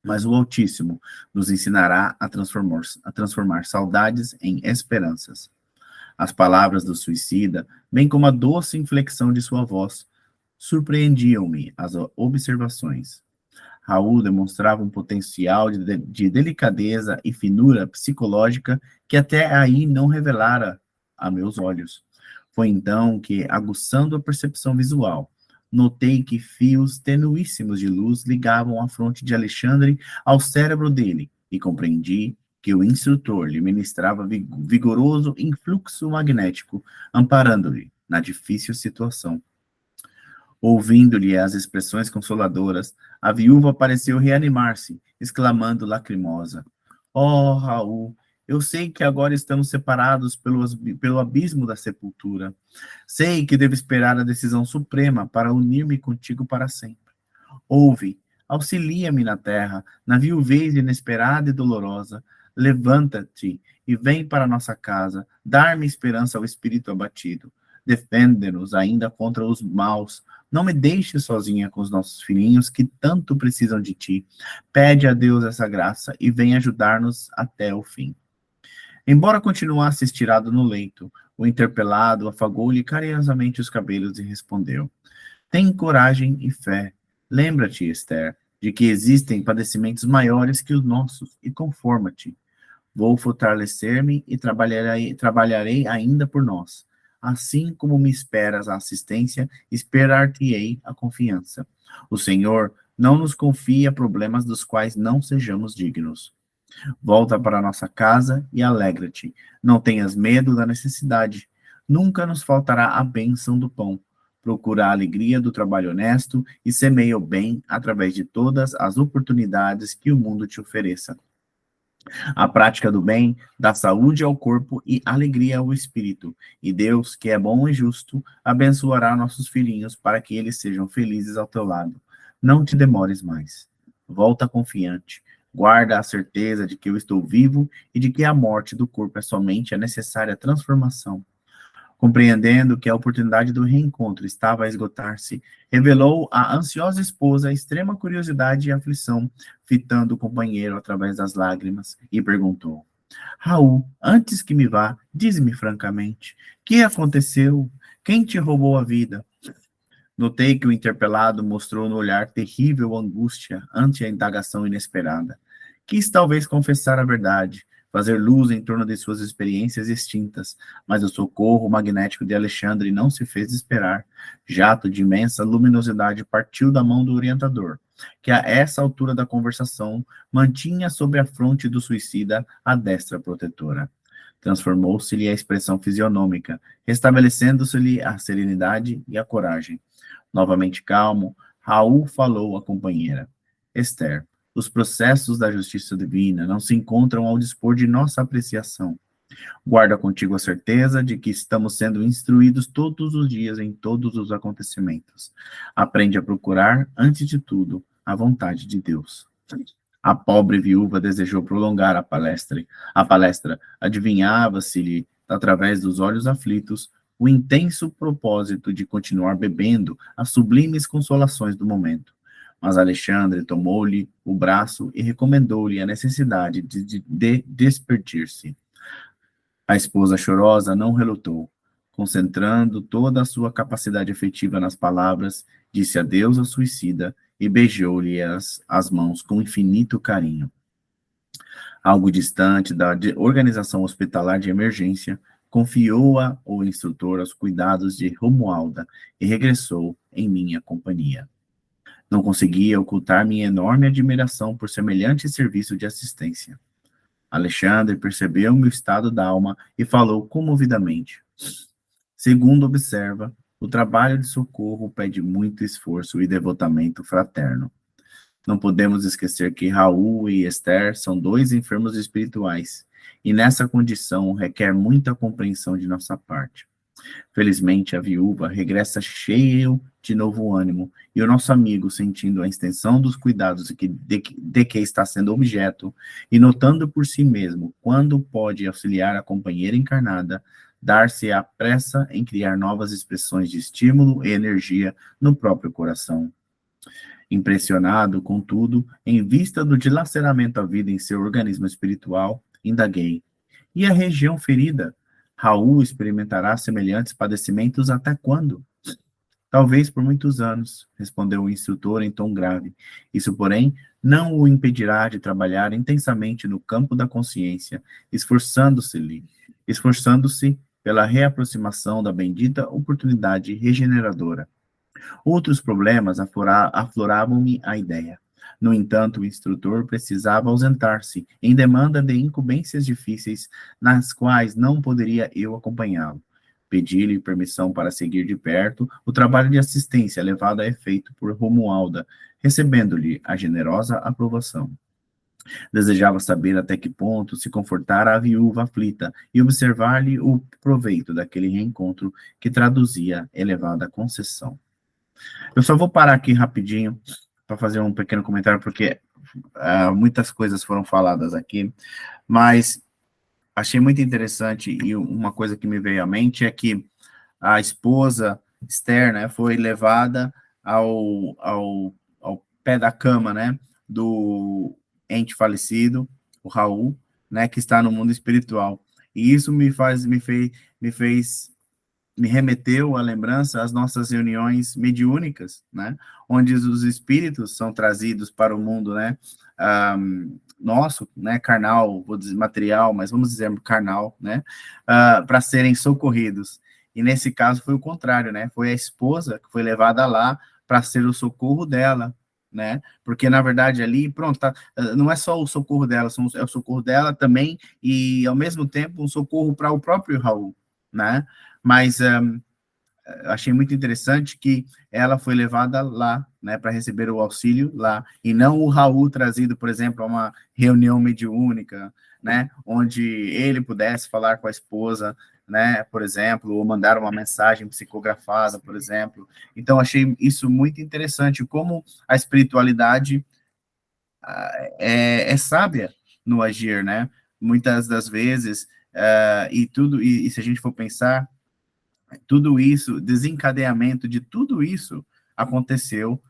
Mas o Altíssimo nos ensinará a transformar saudades em esperanças. As palavras do suicida, bem como a doce inflexão de sua voz, surpreendiam-me as observações. Raul demonstrava um potencial de delicadeza e finura psicológica que até aí não revelara a meus olhos. Foi então que, aguçando a percepção visual, notei que fios tenuíssimos de luz ligavam a fronte de Alexandre ao cérebro dele e compreendi que o instrutor lhe ministrava vigoroso influxo magnético, amparando-lhe na difícil situação. Ouvindo-lhe as expressões consoladoras, a viúva pareceu reanimar-se, exclamando lacrimosa: Oh, Raul, Eu sei que agora estamos separados pelo abismo da sepultura. Sei que devo esperar a decisão suprema para unir-me contigo para sempre. Ouve, auxilia-me na terra, na viuvez inesperada e dolorosa. Levanta-te e vem para nossa casa, dar-me esperança ao espírito abatido. Defende-nos ainda contra os maus. Não me deixes sozinha com os nossos filhinhos que tanto precisam de ti. Pede a Deus essa graça e vem ajudar-nos até o fim. Embora continuasse estirado no leito, o interpelado afagou-lhe carinhosamente os cabelos e respondeu: Tem coragem e fé. Lembra-te, Esther, de que existem padecimentos maiores que os nossos, e conforma-te. Vou fortalecer-me e trabalharei ainda por nós. Assim como me esperas a assistência, esperar-te-ei a confiança. O Senhor não nos confia problemas dos quais não sejamos dignos. Volta para nossa casa e alegra-te. Não tenhas medo da necessidade. Nunca nos faltará a bênção do pão. Procura a alegria do trabalho honesto e semeia o bem através de todas as oportunidades que o mundo te ofereça. A prática do bem dá saúde ao corpo e alegria ao espírito, e Deus, que é bom e justo, abençoará nossos filhinhos para que eles sejam felizes ao teu lado. Não te demores mais. Volta confiante. Guarda a certeza de que eu estou vivo e de que a morte do corpo é somente a necessária transformação. Compreendendo que a oportunidade do reencontro estava a esgotar-se, revelou à ansiosa esposa a extrema curiosidade e aflição, fitando o companheiro através das lágrimas, e perguntou: Raul, antes que me vá, dize-me francamente, que aconteceu? Quem te roubou a vida? Notei que o interpelado mostrou no olhar terrível angústia ante a indagação inesperada. Quis talvez confessar a verdade, fazer luz em torno de suas experiências extintas, mas o socorro magnético de Alexandre não se fez esperar. Jato de imensa luminosidade partiu da mão do orientador, que a essa altura da conversação mantinha sobre a fronte do suicida a destra protetora. Transformou-se-lhe a expressão fisionômica, restabelecendo-se-lhe a serenidade e a coragem. Novamente calmo, Raul falou à companheira: Esther, os processos da justiça divina não se encontram ao dispor de nossa apreciação. Guarda contigo a certeza de que estamos sendo instruídos todos os dias em todos os acontecimentos. Aprende a procurar, antes de tudo, a vontade de Deus. A pobre viúva desejou prolongar a palestra. A palestra adivinhava-se-lhe, através dos olhos aflitos, o intenso propósito de continuar bebendo as sublimes consolações do momento. Mas Alexandre tomou-lhe o braço e recomendou-lhe a necessidade de despedir-se. A esposa chorosa não relutou. Concentrando toda a sua capacidade efetiva nas palavras, disse adeus ao suicida e beijou-lhe as mãos com infinito carinho. Algo distante da organização hospitalar de emergência, confiou-a o instrutor aos cuidados de Romualda e regressou em minha companhia. Não conseguia ocultar minha enorme admiração por semelhante serviço de assistência. Alexandre percebeu meu estado d'alma e falou comovidamente. Segundo observa, o trabalho de socorro pede muito esforço e devotamento fraterno. Não podemos esquecer que Raul e Esther são dois enfermos espirituais, e nessa condição requer muita compreensão de nossa parte. Felizmente, a viúva regressa cheio de novo ânimo, e o nosso amigo, sentindo a extensão dos cuidados de que está sendo objeto, e notando por si mesmo quando pode auxiliar a companheira encarnada, dar-se a pressa em criar novas expressões de estímulo e energia no próprio coração. Impressionado, contudo, em vista do dilaceramento à vida em seu organismo espiritual, indaguei. E a região ferida? Raul experimentará semelhantes padecimentos até quando? Talvez por muitos anos, respondeu o instrutor em tom grave. Isso, porém, não o impedirá de trabalhar intensamente no campo da consciência, esforçando-se pela reaproximação da bendita oportunidade regeneradora. Outros problemas afloravam-me a ideia. No entanto, o instrutor precisava ausentar-se, em demanda de incumbências difíceis, nas quais não poderia eu acompanhá-lo. Pedi-lhe permissão para seguir de perto o trabalho de assistência levado a efeito por Romualda, recebendo-lhe a generosa aprovação. Desejava saber até que ponto se confortara a viúva aflita e observar-lhe o proveito daquele reencontro que traduzia elevada concessão. Eu só vou parar aqui rapidinho para fazer um pequeno comentário, porque muitas coisas foram faladas aqui, mas achei muito interessante, e uma coisa que me veio à mente é que a esposa, Esther, né, foi levada ao pé da cama, né, do ente falecido, o Raul, né, que está no mundo espiritual. E isso me remeteu à lembrança às nossas reuniões mediúnicas, né, onde os espíritos são trazidos para o mundo, né, nosso, né, carnal, vou dizer material, mas vamos dizer carnal, né, para serem socorridos. E nesse caso foi o contrário, né, foi a esposa que foi levada lá para ser o socorro dela, né, porque na verdade ali, pronto, não é só o socorro dela, é o socorro dela também, e ao mesmo tempo um socorro para o próprio Raul, né, mas achei muito interessante que ela foi levada lá, né, para receber o auxílio lá, e não o Raul trazido, por exemplo, a uma reunião mediúnica, né, onde ele pudesse falar com a esposa, né, por exemplo, ou mandar uma mensagem psicografada, por exemplo. Então, achei isso muito interessante, como a espiritualidade é sábia no agir, né, muitas das vezes, e se a gente for pensar, tudo isso, desencadeamento de tudo isso aconteceu,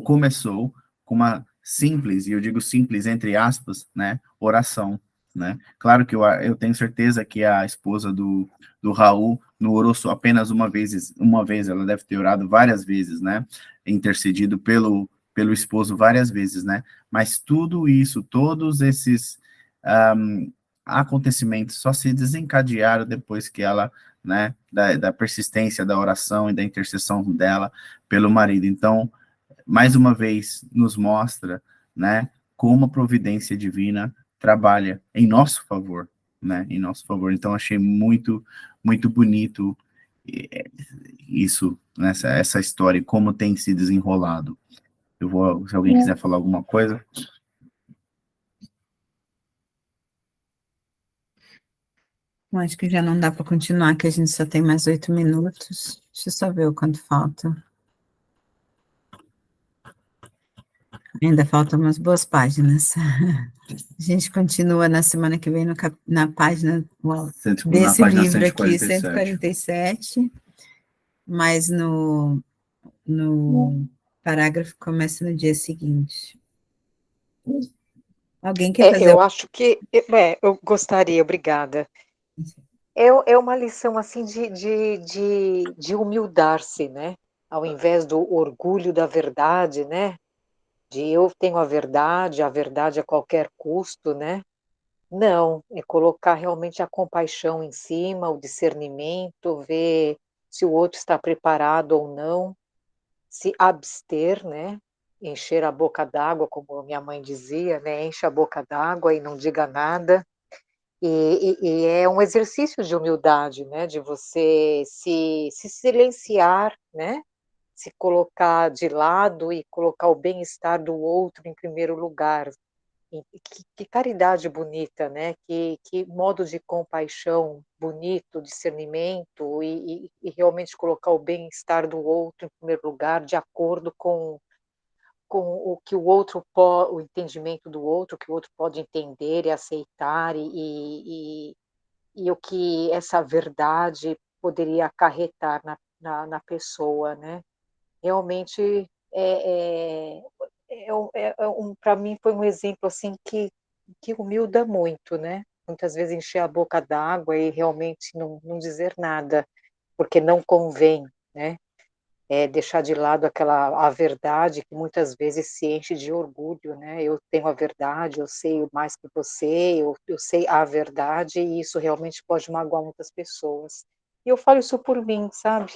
começou com uma simples, e eu digo simples entre aspas, né, oração, né? Claro que eu tenho certeza que a esposa do Raul não orou só apenas uma vez, ela deve ter orado várias vezes, né? Intercedido pelo esposo várias vezes, né? Mas tudo isso, todos esses acontecimentos só se desencadearam depois que ela, né, da persistência da oração e da intercessão dela pelo marido. Então, mais uma vez, nos mostra, né, como a providência divina trabalha em nosso favor, né, em nosso favor. Então, achei muito, muito bonito isso, né, essa história e como tem se desenrolado. Se alguém quiser falar alguma coisa. Eu acho que já não dá para continuar, que a gente só tem mais 8 minutos. Deixa eu só ver o quanto falta. Ainda faltam umas boas páginas. A gente continua na semana que vem na página desse página livro 147. aqui, 147, mas no parágrafo começa no dia seguinte. Alguém quer fazer? Eu acho que eu gostaria, obrigada. É uma lição assim de humildar-se, né? Ao invés do orgulho da verdade, né? De eu tenho a verdade a qualquer custo, né? Não, é colocar realmente a compaixão em cima, o discernimento, ver se o outro está preparado ou não, se abster, né? Encher a boca d'água, como minha mãe dizia, né? Enche a boca d'água e não diga nada. E é um exercício de humildade, né? De você se silenciar, né? Se colocar de lado e colocar o bem-estar do outro em primeiro lugar. Que caridade bonita, né? Que modo de compaixão bonito, discernimento e realmente colocar o bem-estar do outro em primeiro lugar, de acordo com o que o outro o entendimento do outro, que o outro pode entender e aceitar e o que essa verdade poderia acarretar na pessoa, né? Realmente para mim foi um exemplo assim que humilda muito, né? Muitas vezes encher a boca d'água e realmente não dizer nada, porque não convém, né? Deixar de lado a verdade que muitas vezes se enche de orgulho, né? Eu tenho a verdade, eu sei mais que você, eu sei a verdade, e isso realmente pode magoar muitas pessoas. E eu falo isso por mim, sabe?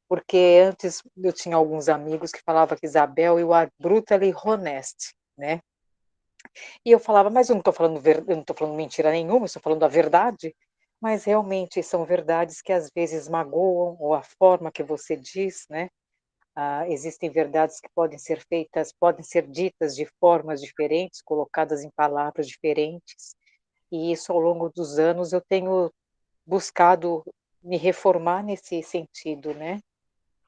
Porque antes eu tinha alguns amigos que falavam que Isabel, you are brutally honest, né? E eu falava, mas eu não estou falando mentira nenhuma, eu estou falando a verdade. Mas realmente são verdades que às vezes magoam, ou a forma que você diz, né? Existem verdades que podem ser feitas, podem ser ditas de formas diferentes, colocadas em palavras diferentes, e isso ao longo dos anos eu tenho buscado me reformar nesse sentido, né?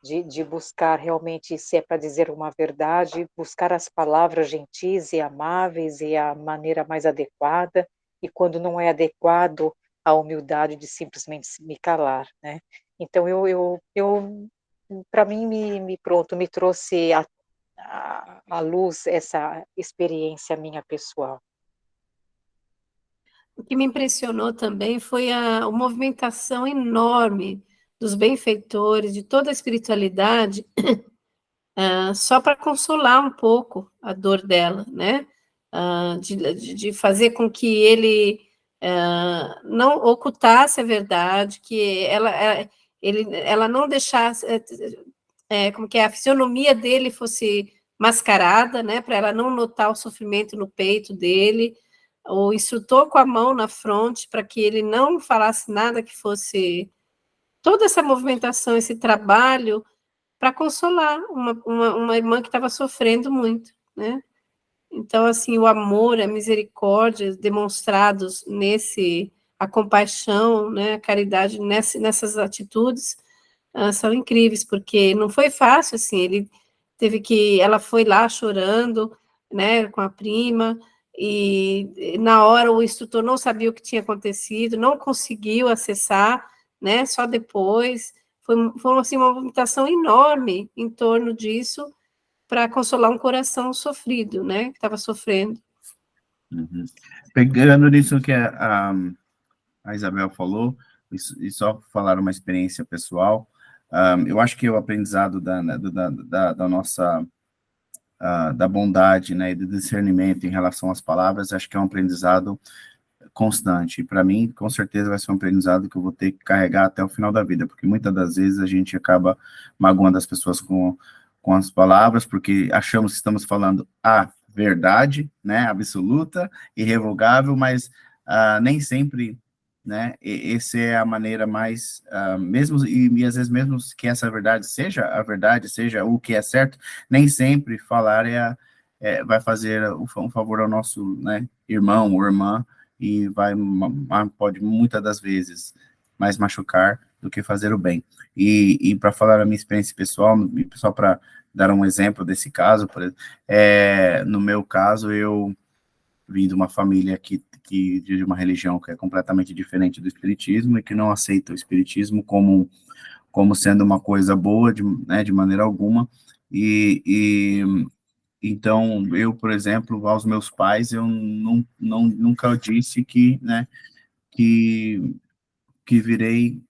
De buscar realmente, se é para dizer uma verdade, buscar as palavras gentis e amáveis e a maneira mais adequada, e quando não é adequado, a humildade de simplesmente me calar, né? Então, para mim, me trouxe à luz essa experiência minha pessoal. O que me impressionou também foi a movimentação enorme dos benfeitores, de toda a espiritualidade, só para consolar um pouco a dor dela, né? De fazer com que ele não ocultasse a verdade, que ela não deixasse, como que a fisionomia dele fosse mascarada, né? Para ela não notar o sofrimento no peito dele. O instrutor com a mão na fronte para que ele não falasse nada que fosse toda essa movimentação, esse trabalho para consolar uma irmã que estava sofrendo muito, né? Então, assim, o amor, a misericórdia demonstrados a compaixão, né, a caridade nessas atitudes são incríveis, porque não foi fácil, assim, ela foi lá chorando, né, com a prima, e na hora o instrutor não sabia o que tinha acontecido, não conseguiu acessar, né, só depois, foi assim, uma movimentação enorme em torno disso, para consolar um coração sofrido, né, que estava sofrendo. Uhum. Pegando nisso que a Isabel falou, e só falar uma experiência pessoal, eu acho que o aprendizado da nossa da bondade, né, e do discernimento em relação às palavras, acho que é um aprendizado constante. E para mim, com certeza, vai ser um aprendizado que eu vou ter que carregar até o final da vida, porque muitas das vezes a gente acaba magoando as pessoas com as palavras, porque achamos que estamos falando a verdade, né, absoluta, irrevogável, mas nem sempre, né, essa é a maneira mais, mesmo, e às vezes mesmo que essa verdade, seja o que é certo, nem sempre falar vai fazer um favor ao nosso, né, irmão ou irmã, e pode muitas das vezes mais machucar do que fazer o bem. E para falar a minha experiência pessoal, só para dar um exemplo desse caso, no meu caso, eu vim de uma família de uma religião que é completamente diferente do espiritismo e que não aceita o espiritismo como sendo uma coisa boa, né, de maneira alguma, então, eu, por exemplo, aos meus pais, eu nunca disse que, né, que virei,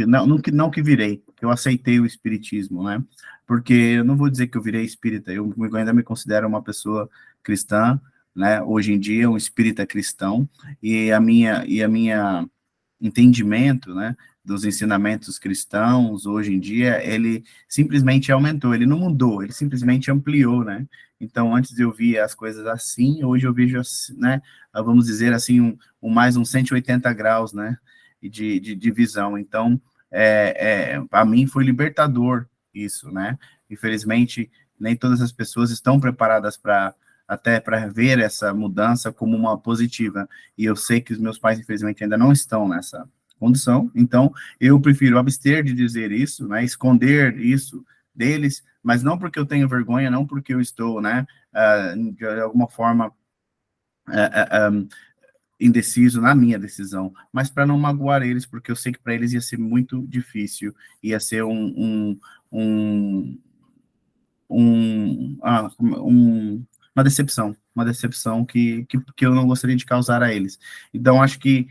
não que virei, que eu aceitei o espiritismo, né, porque eu não vou dizer que eu virei espírita, eu ainda me considero uma pessoa cristã, né, hoje em dia, um espírita cristão, e a minha entendimento, né, dos ensinamentos cristãos, hoje em dia, ele simplesmente aumentou, ele não mudou, ele simplesmente ampliou, né, então, antes eu via as coisas assim, hoje eu vejo, né, vamos dizer assim, mais 180 graus, né, de visão, então, para mim foi libertador isso, né, infelizmente, nem todas as pessoas estão preparadas até para ver essa mudança como uma positiva, e eu sei que os meus pais, infelizmente, ainda não estão nessa condição, então eu prefiro abster de dizer isso, né, esconder isso deles, mas não porque eu tenho vergonha, não porque eu estou, né, de alguma forma indeciso na minha decisão, mas para não magoar eles, porque eu sei que para eles ia ser muito difícil, ia ser uma decepção que eu não gostaria de causar a eles. Então, acho que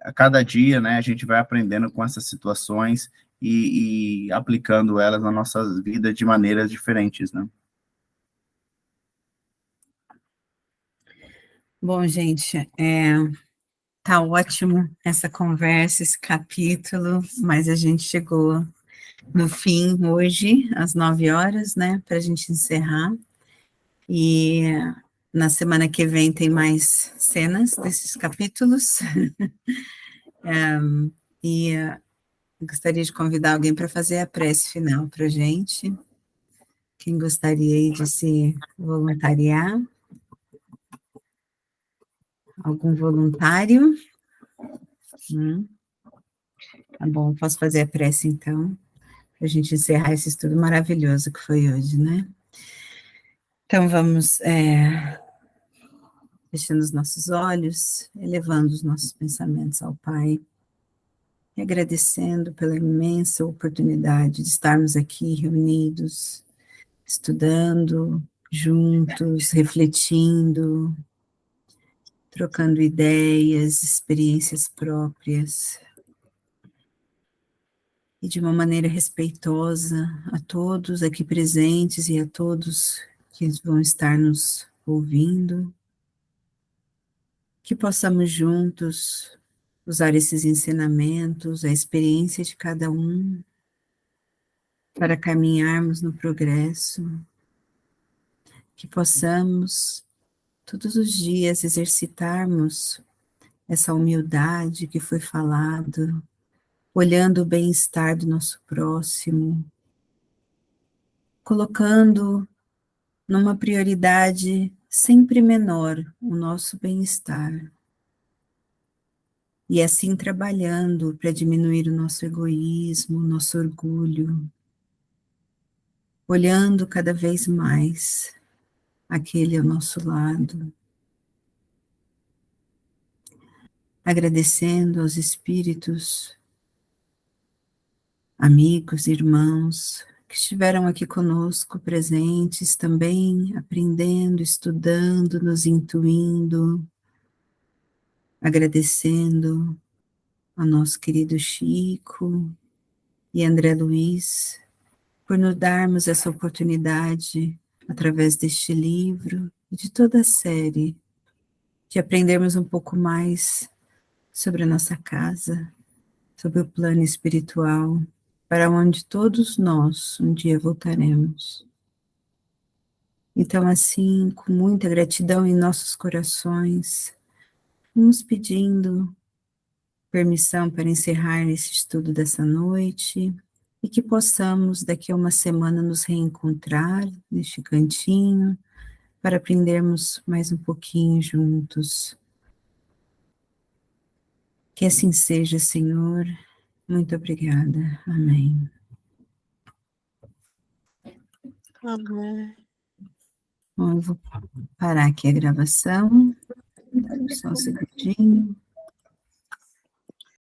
a cada dia, né, a gente vai aprendendo com essas situações e aplicando elas na nossa vida de maneiras diferentes, né? Bom, gente, tá ótimo essa conversa, esse capítulo, mas a gente chegou no fim hoje, às 9 horas, né, para a gente encerrar. E na semana que vem tem mais cenas desses capítulos. E gostaria de convidar alguém para fazer a prece final para a gente. Quem gostaria aí de se voluntariar? Algum voluntário? Tá bom, posso fazer a prece então, para a gente encerrar esse estudo maravilhoso que foi hoje, né? Então vamos fechando os nossos olhos, elevando os nossos pensamentos ao Pai, e agradecendo pela imensa oportunidade de estarmos aqui reunidos, estudando juntos, refletindo, trocando ideias, experiências próprias, e de uma maneira respeitosa a todos aqui presentes e a todos que vão estar nos ouvindo, que possamos juntos usar esses ensinamentos, a experiência de cada um, para caminharmos no progresso, que possamos todos os dias exercitarmos essa humildade que foi falado, olhando o bem-estar do nosso próximo, colocando numa prioridade sempre menor o nosso bem-estar. E assim trabalhando para diminuir o nosso egoísmo, o nosso orgulho, olhando cada vez mais aquele ao nosso lado, agradecendo aos espíritos, amigos, irmãos, que estiveram aqui conosco, presentes também, aprendendo, estudando, nos intuindo, agradecendo ao nosso querido Chico e André Luiz, por nos darmos essa oportunidade, através deste livro e de toda a série, de aprendermos um pouco mais sobre a nossa casa, sobre o plano espiritual, para onde todos nós um dia voltaremos. Então, assim, com muita gratidão em nossos corações, vamos pedindo permissão para encerrar esse estudo dessa noite, e que possamos daqui a uma semana nos reencontrar neste cantinho, para aprendermos mais um pouquinho juntos. Que assim seja, Senhor. Muito obrigada. Amém. Amém. Bom, eu vou parar aqui a gravação, só um segundinho.